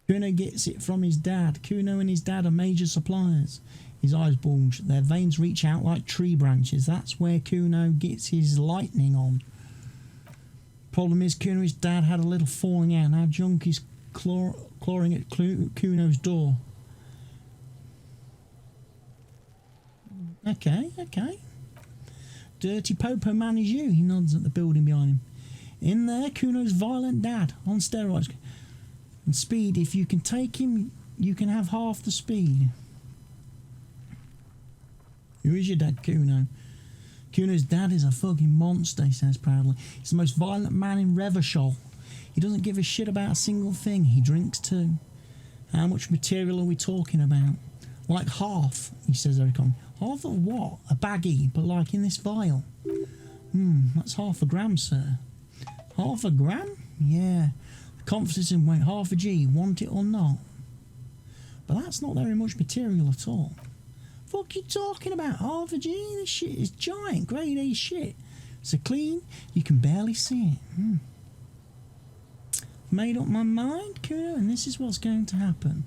Kuno gets it from his dad. Kuno and his dad are major suppliers. His eyes bulge. Their veins reach out like tree branches. That's where Kuno gets his lightning on. Problem is, Kuno and his dad had a little falling out. Now Junk is clawing at Kuno's door. Okay. Dirty Popo man is you. He nods at the building behind him. In there, Kuno's violent dad on steroids. And speed, if you can take him, you can have half the speed. Who is your dad, Kuno? Kuno's dad is a fucking monster, he says proudly. He's the most violent man in Revachol. He doesn't give a shit about a single thing. He drinks too. How much material are we talking about? Like half, he says very calmly. Half of what? A baggie, but like in this vial. That's half a gram, sir. Half a gram? Yeah. The confidence in weight, half a G, want it or not. But that's not very much material at all. Fuck you talking about? Half a G? This shit is giant, grade A shit. So clean, you can barely see it. Made up my mind, Kuno, and this is what's going to happen.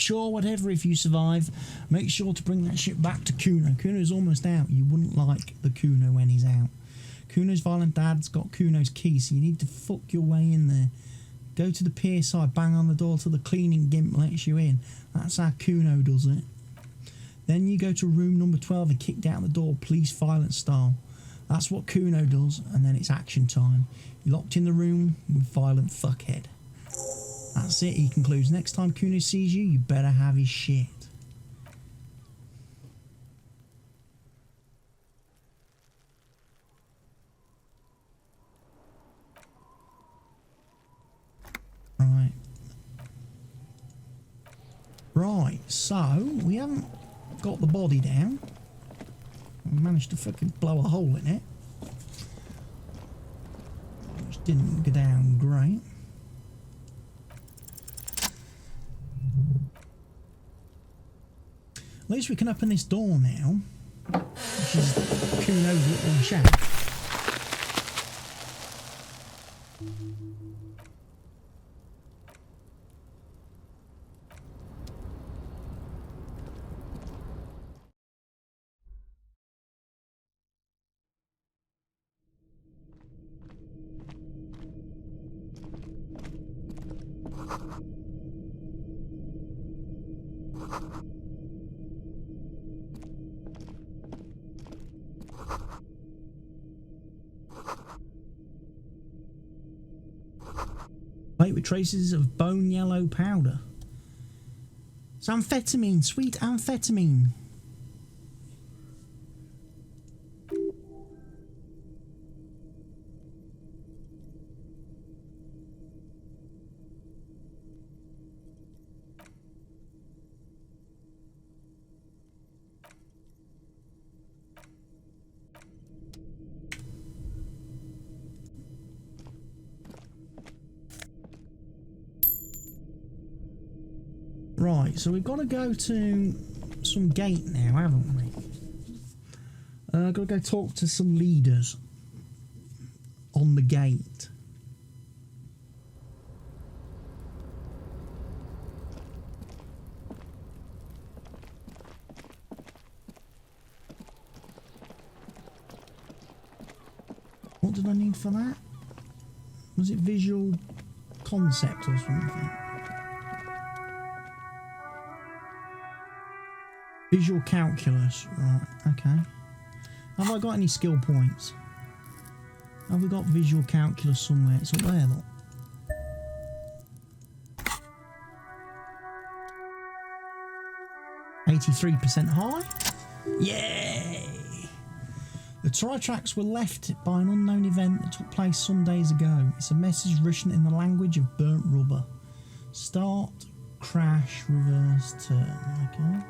sure, whatever, if you survive, make sure to bring that shit back to Kuno. Kuno's almost out. You wouldn't like the Kuno when he's out. Kuno's violent dad's got Kuno's key, so you need to fuck your way in there. Go to the pier side, bang on the door till the cleaning gimp lets you in. That's how Kuno does it. Then you go to room number 12 and kick down the door, police violence style. That's what Kuno does, and then it's action time. You're locked in the room with violent fuckhead. That's it, he concludes. Next time Kuno sees you, you better have his shit. Right. Right, so we haven't got the body down. We managed to fucking blow a hole in it, which didn't go down great. At least we can open this door now, which is Kuno's little shack. Plate with traces of bone yellow powder. It's amphetamine, sweet amphetamine. Right, so we've got to go to some gate now, haven't we? Got to go talk to some leaders on the gate. What did I need for that? Was it visual concept or something? Visual calculus, right, okay. Have I got any skill points? Have we got visual calculus somewhere? It's up there, look. %83 high? Yay! The Tritrax were left by an unknown event that took place some days ago. It's a message written in the language of burnt rubber. Start, crash, reverse, turn, okay.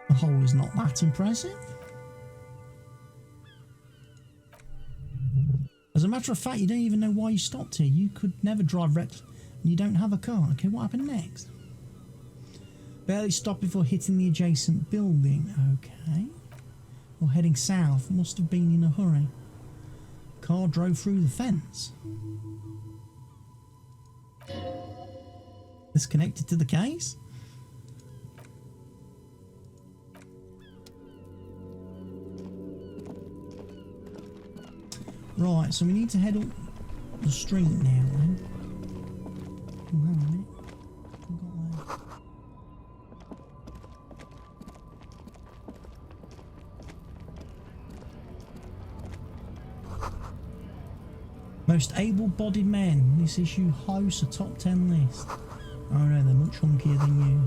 The hole is not that impressive. As a matter of fact, you don't even know why you stopped here. You could never drive reckless and you don't have a car. Okay, what happened next? Barely stopped before hitting the adjacent building. Okay. Or heading south. Must have been in a hurry. Car drove through the fence. This connected to the case? Right, so we need to head up the street now then. Oh, hang on a minute. I've got Most able-bodied men. This issue hosts a top 10 list. Oh no, they're much hunkier than you.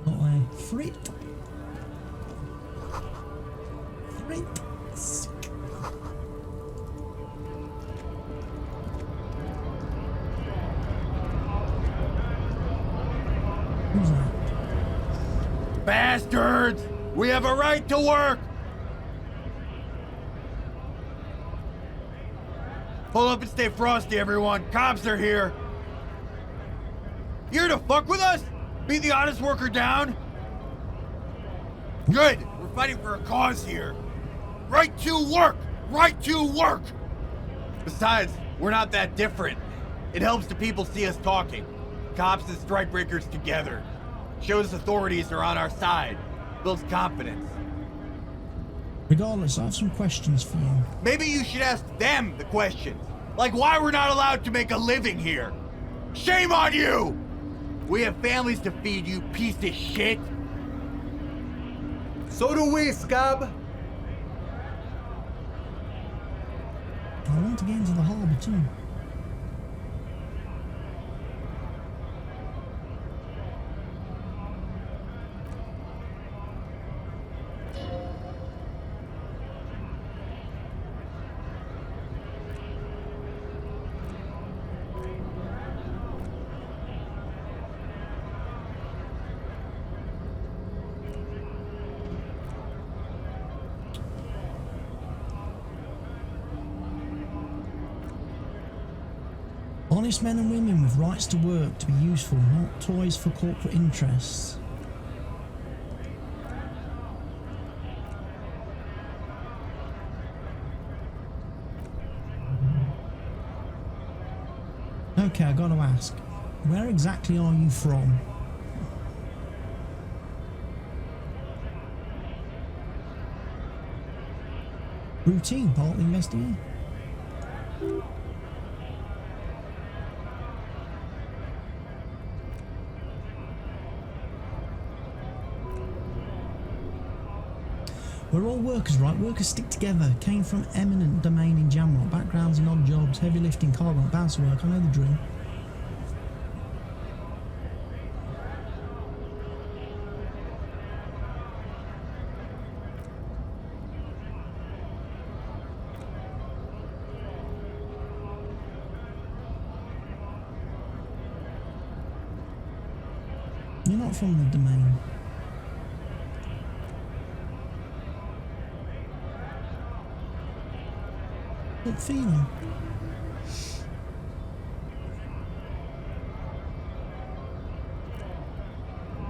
Got there. Frit. Who's that? Bastards! We have a right to work! Pull up and stay frosty, everyone. Cops are here. You here to fuck with us? Beat the honest worker down? Good! We're fighting for a cause here. Right to work! Right to work! Besides, we're not that different. It helps the people see us talking. Cops and strikebreakers together. Shows authorities are on our side. Builds confidence. Regardless, I have some questions for you. Maybe you should ask them the questions. Like why we're not allowed to make a living here. Shame on you! We have families to feed, you piece of shit! So do we, Scab! I want to get into the harbour too. Honest men and women with rights to work, to be useful, not toys for corporate interests. Okay, I gotta ask, where exactly are you from? Routine, partly investigating. We're all workers, right? Workers stick together. Came from eminent domain in Jamrock. Backgrounds in odd jobs, heavy lifting, cargo, bouncer work. I know the drill. You're not from the domain. Good feeling.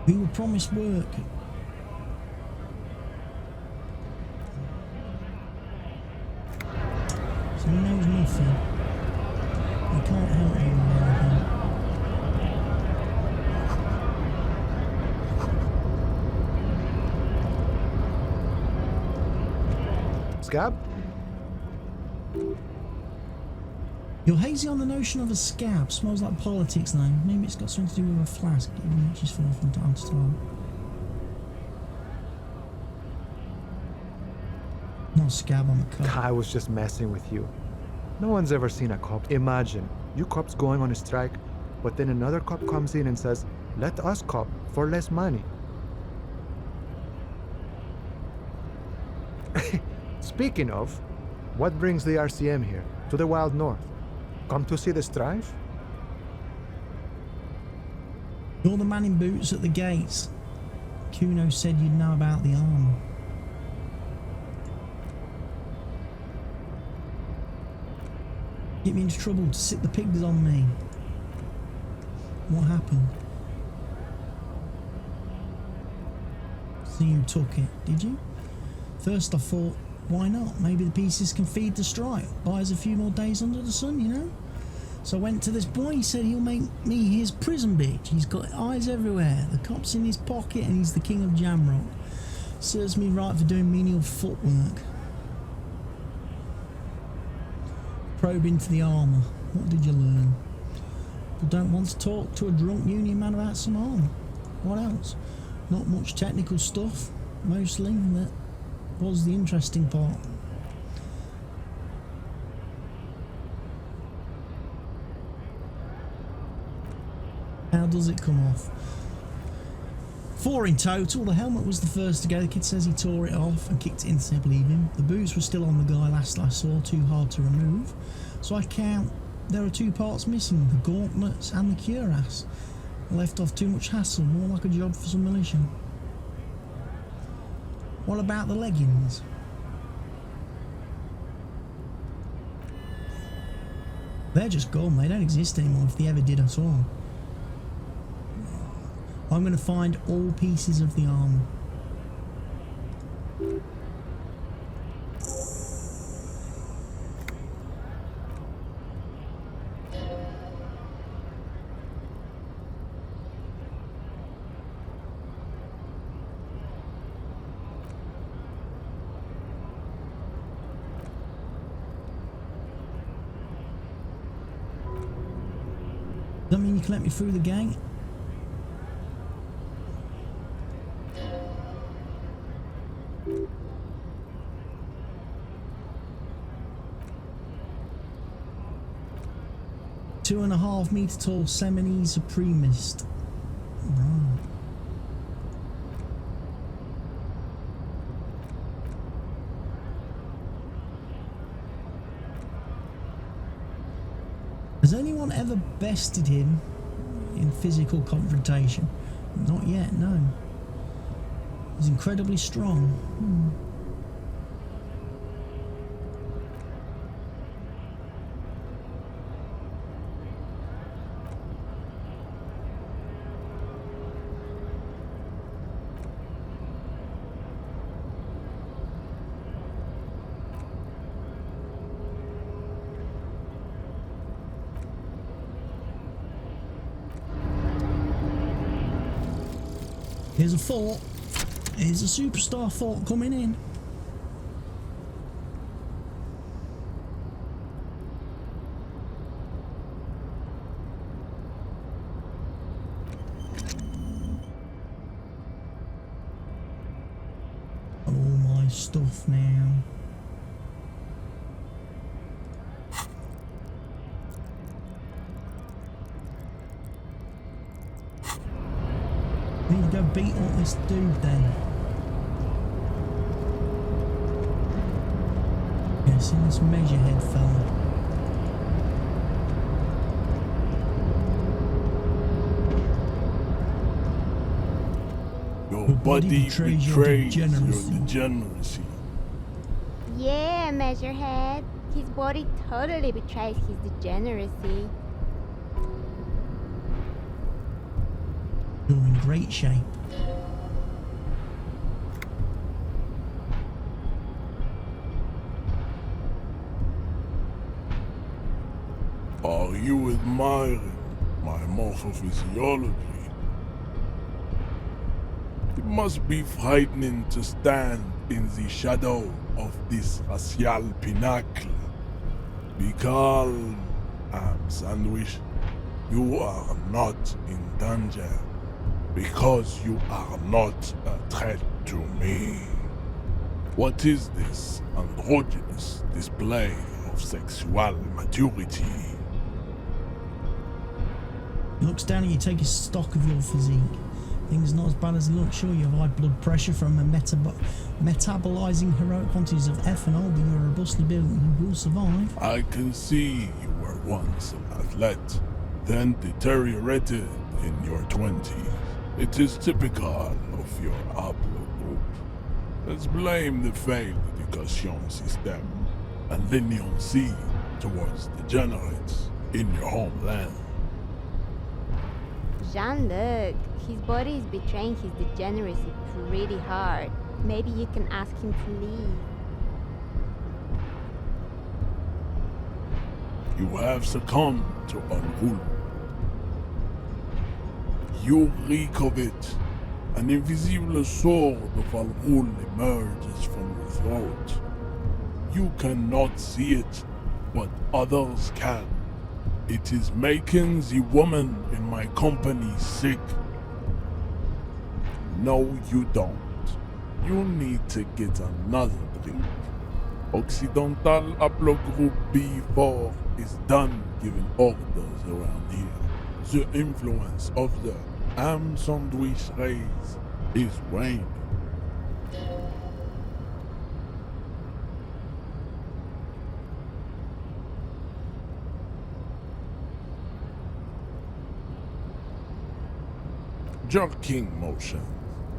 We were promised work. So he knows nothing. We can't help him with anything. Scab? You're hazy on the notion of a scab. Smells like politics though. Maybe it's got something to do with a flask. It reaches for from time to time. Not a scab, I'm a cop. I was just messing with you. No one's ever seen a cop. Imagine, you cops going on a strike, but then another cop comes in and says, let us cop for less money. Speaking of, what brings the RCM here, to the Wild North? Come to see the strife? You're the man in boots at the gates. Kuno said you'd know about the arm. Get me into trouble to sit the pigs on me. What happened? So you took it, did you? First I thought, why not? Maybe the pieces can feed the strike. Buy us a few more days under the sun, you know? So I went to this boy, he said he'll make me his prison bitch. He's got eyes everywhere. The cop's in his pocket and he's the king of Jamrock. Serves me right for doing menial footwork. Probe into the armour. What did you learn? People don't want to talk to a drunk union man about some armour. What else? Not much technical stuff, mostly. That was the interesting part. How does it come off? 4 in total. The helmet was the first to go. The kid says he tore it off and kicked it in to believe him. The boots were still on the guy last I saw, too hard to remove. So I count there are 2 parts missing, the gauntlets and the cuirass. I left off too much hassle, more like a job for some militia. What about the leggings? They're just gone, they don't exist anymore if they ever did at all. I'm going to find all pieces of the armour. Does that mean you can let me through the gate? "2.5 meter tall Semini Supremist." Right. Has anyone ever bested him in physical confrontation? Not yet, no. He's incredibly strong. Here's a fort. Here's a superstar fort coming in. All my stuff now. Need to go beat up this dude then. Yes, in this measurehead fella. Your body betrays your degeneracy. degeneracy. Yeah, Measurehead. His body totally betrays his degeneracy. You're in great shape. Are you admiring my morphophysiology? It must be frightening to stand in the shadow of this racial pinnacle. Be calm, Sandwich. You are not in danger because you are not a threat to me. What is this androgynous display of sexual maturity? He looks down at you, take a stock of your physique. Things not as bad as they look. Sure, you have high blood pressure from metabolizing heroic quantities of ethanol, but you're robustly built and you will survive. I can see you were once an athlete, then deteriorated in your 20s. It is typical of your haplogroup. Let's blame the failed education system and Lineon C towards degenerates in your homeland. Jean-Luc, his body is betraying his degeneracy pretty hard. Maybe you can ask him to leave. You have succumbed to unrule. You reek of it. An invisible sword of unrule emerges from your throat. You cannot see it, but others can. It is making the woman in my company sick. No, you don't. You need to get another drink. Occidental Haplogroup B4 is done giving orders around here. The influence of the ham sandwich race is waning. Jerking motions,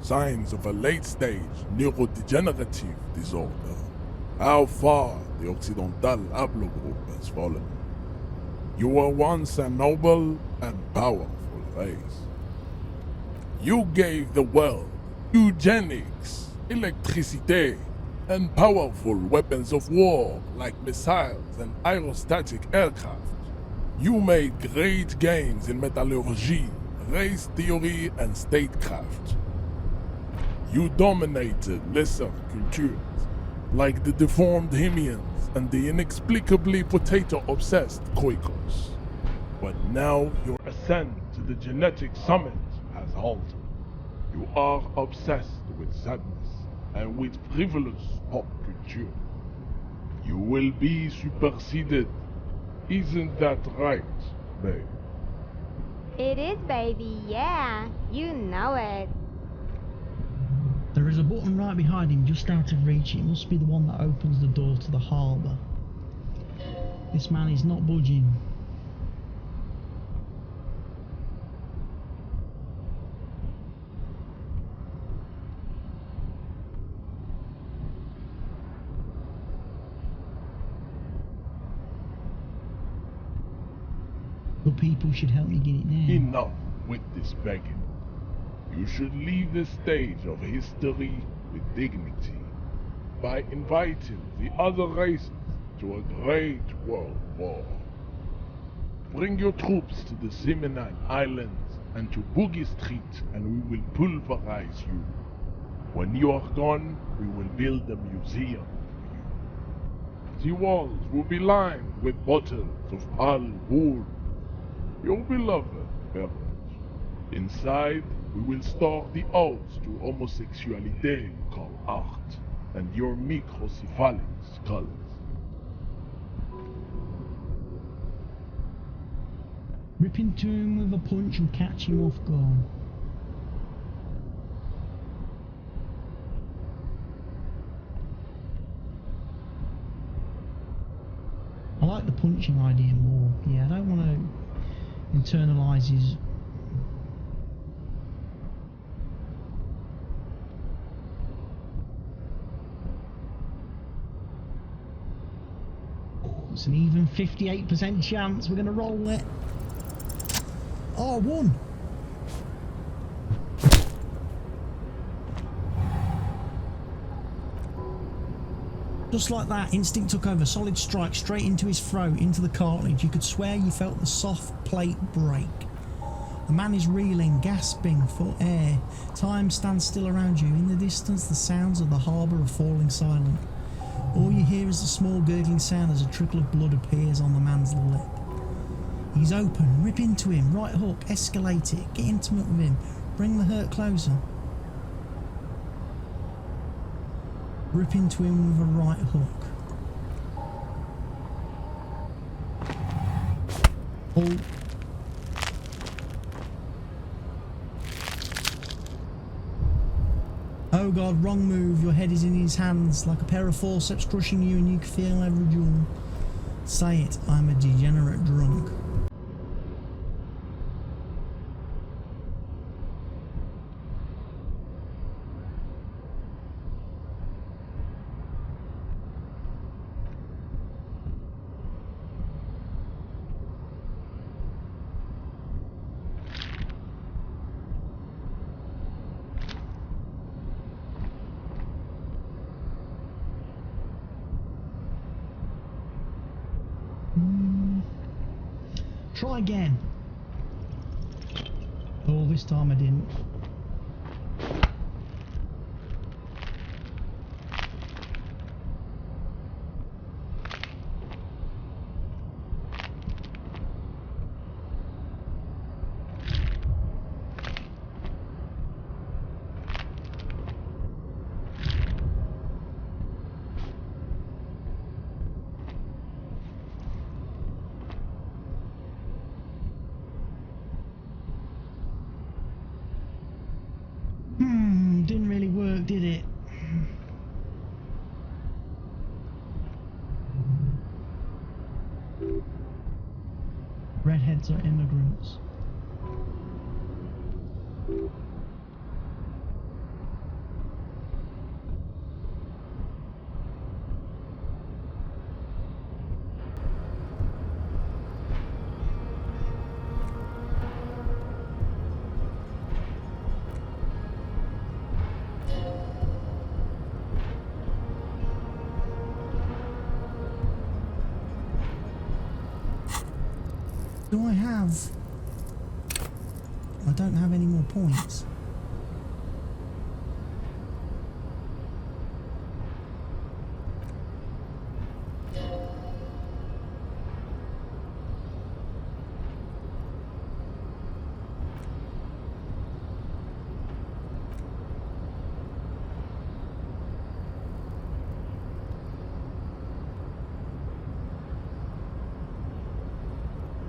signs of a late-stage neurodegenerative disorder. How far the Occidental Haplogroup has fallen. You were once a noble and powerful race. You gave the world eugenics electricity, and powerful weapons of war like missiles and aerostatic aircraft. You made great gains in metallurgy, race theory, and statecraft. You dominated lesser cultures, like the deformed Hemians and the inexplicably potato-obsessed Quakers. But now your ascent to the genetic summit has halted. You are obsessed with sadness and with frivolous pop culture. You will be superseded. Isn't that right, babe? It is, baby, yeah. You know it. There is a button right behind him, just out of reach. It must be the one that opens the door to the harbour. This man is not budging. The people should help me get it now. Enough with this begging. You should leave the stage of history with dignity by inviting the other races to a great world war. Bring your troops to the Seminine Islands and to Boogie Street, and we will pulverize you. When you are gone, we will build a museum for you. The walls will be lined with bottles of Al Wool, your beloved beverage. Inside, we will store the odes to homosexuality you call art, and your microcephalic skulls. Rip into him with a punch and catch him off guard. I like the punching idea more. Yeah, I don't want to internalise his... It's an even 58% chance we're going to roll it. Oh, I won! Just like that, instinct took over. Solid strike straight into his throat, into the cartilage. You could swear you felt the soft plate break. The man is reeling, gasping for air. Time stands still around you. In the distance, the sounds of the harbour are falling silent. All you hear is a small gurgling sound as a trickle of blood appears on the man's lip. He's open. Rip into him. Right hook. Escalate it. Get intimate with him. Bring the hurt closer. Rip into him with a right hook. Pull. Oh god, wrong move. Your head is in his hands like a pair of forceps crushing you, and you can feel every jewel. Say it, I'm a degenerate drunk. Try again. Oh, this time I didn't. Didn't really work, did it? Redheads are immigrants. Do I have... I don't have any more points.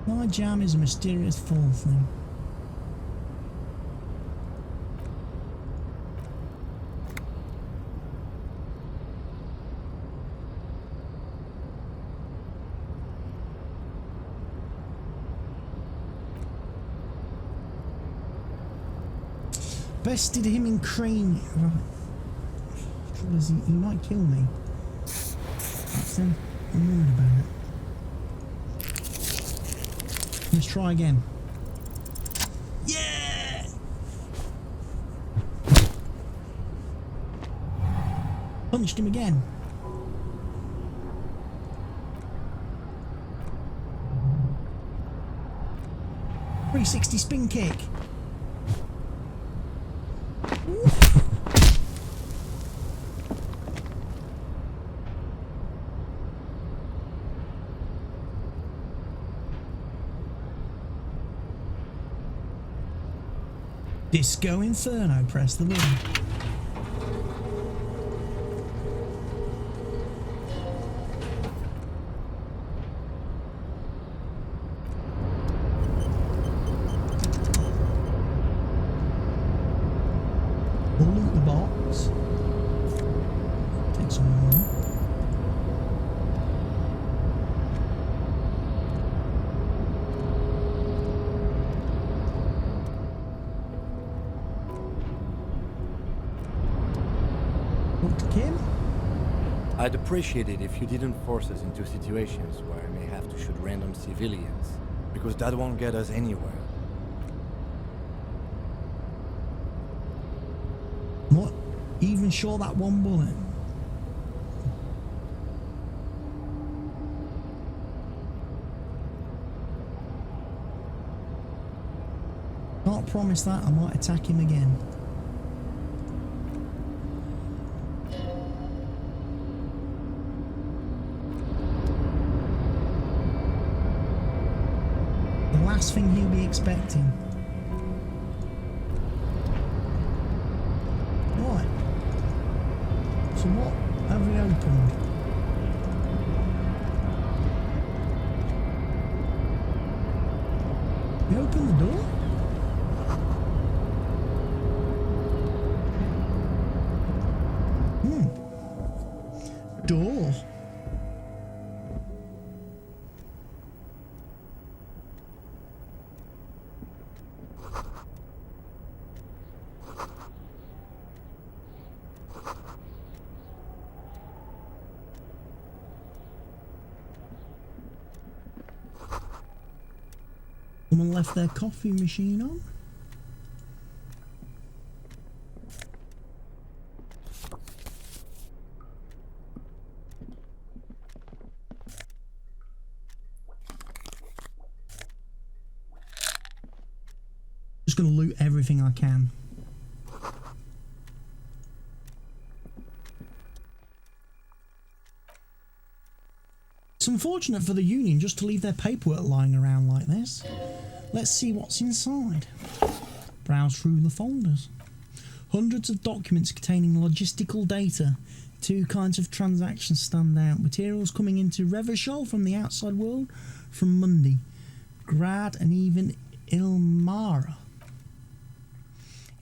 My jam is a mysterious fall thing. Bested him in cream. Right. Trouble is, he might kill me. That's him. I'm worried about it. Let's try again. Yeah! Punched him again. .360 spin kick. Disco Inferno, press the button. We'll loot the box. Take some more. I'd appreciate it if you didn't force us into situations where I may have to shoot random civilians, because that won't get us anywhere. What? Even sure that one bullet? Can't promise that. I might attack him again. Last thing he'll be expecting. Right. So what have we opened? We opened the door? Door. Someone left their coffee machine on. Just gonna loot everything I can. It's unfortunate for the Union just to leave their paperwork lying around like this. Let's see what's inside. Browse through the folders. Hundreds of documents containing logistical data. Two kinds of transactions stand out. Materials coming into Revachol from the outside world from Monday. Grad and even Ilmara.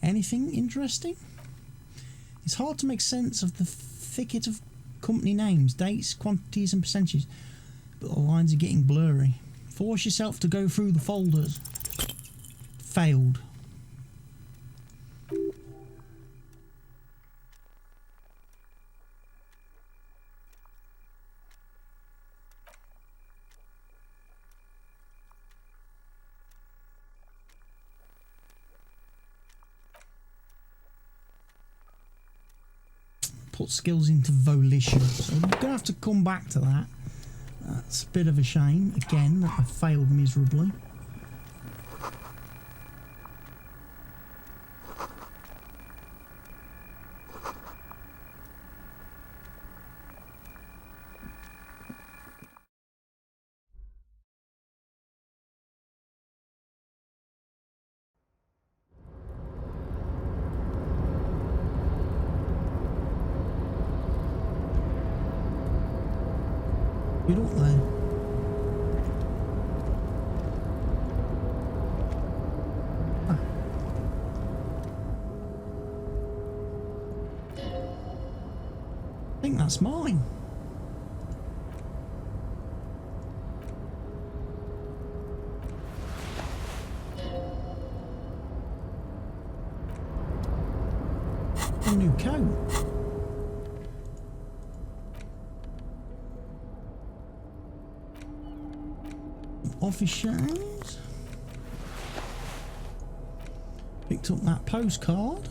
Anything interesting? It's hard to make sense of the thicket of company names, dates, quantities and percentages, but the lines are getting blurry. Force yourself to go through the folders. Failed. Put skills into volition, so we're going to have to come back to that. That's a bit of a shame, again, that I failed miserably. Good up there. Ah. I think that's mine. A new coat. Office shows. Picked up that postcard.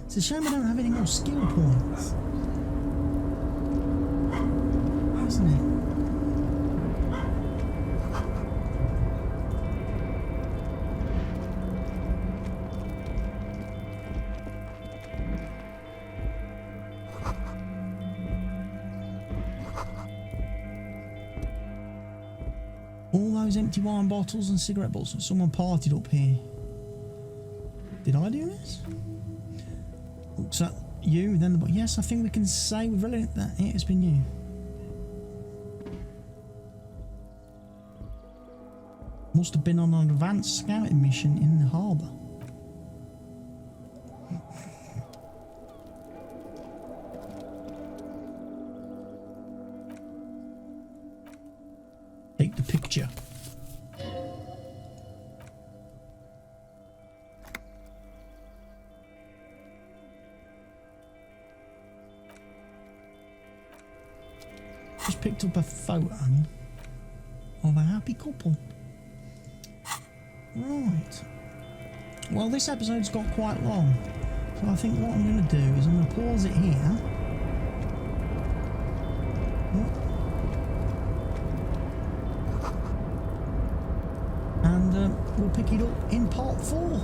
It's a shame I don't have any more skill points. Isn't it? All those empty wine bottles and cigarette bottles. Someone partied up here. Did I do this? Looks at you, then the... Yes, I think we can say we've read it that it has been you. Must have been on an advanced scouting mission in the harbour. Take the picture. Just picked up a photo of a happy couple. Right. Well, this episode's got quite long, so I think what I'm going to do is I'm going to pause it here. And we'll pick it up in part 4.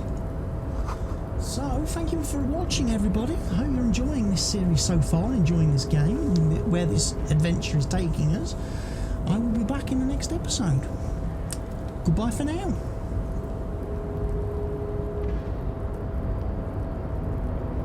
So, thank you for watching, everybody. I hope you're enjoying this series so far, enjoying this game, and where this adventure is taking us. I will be back in the next episode. Goodbye for now.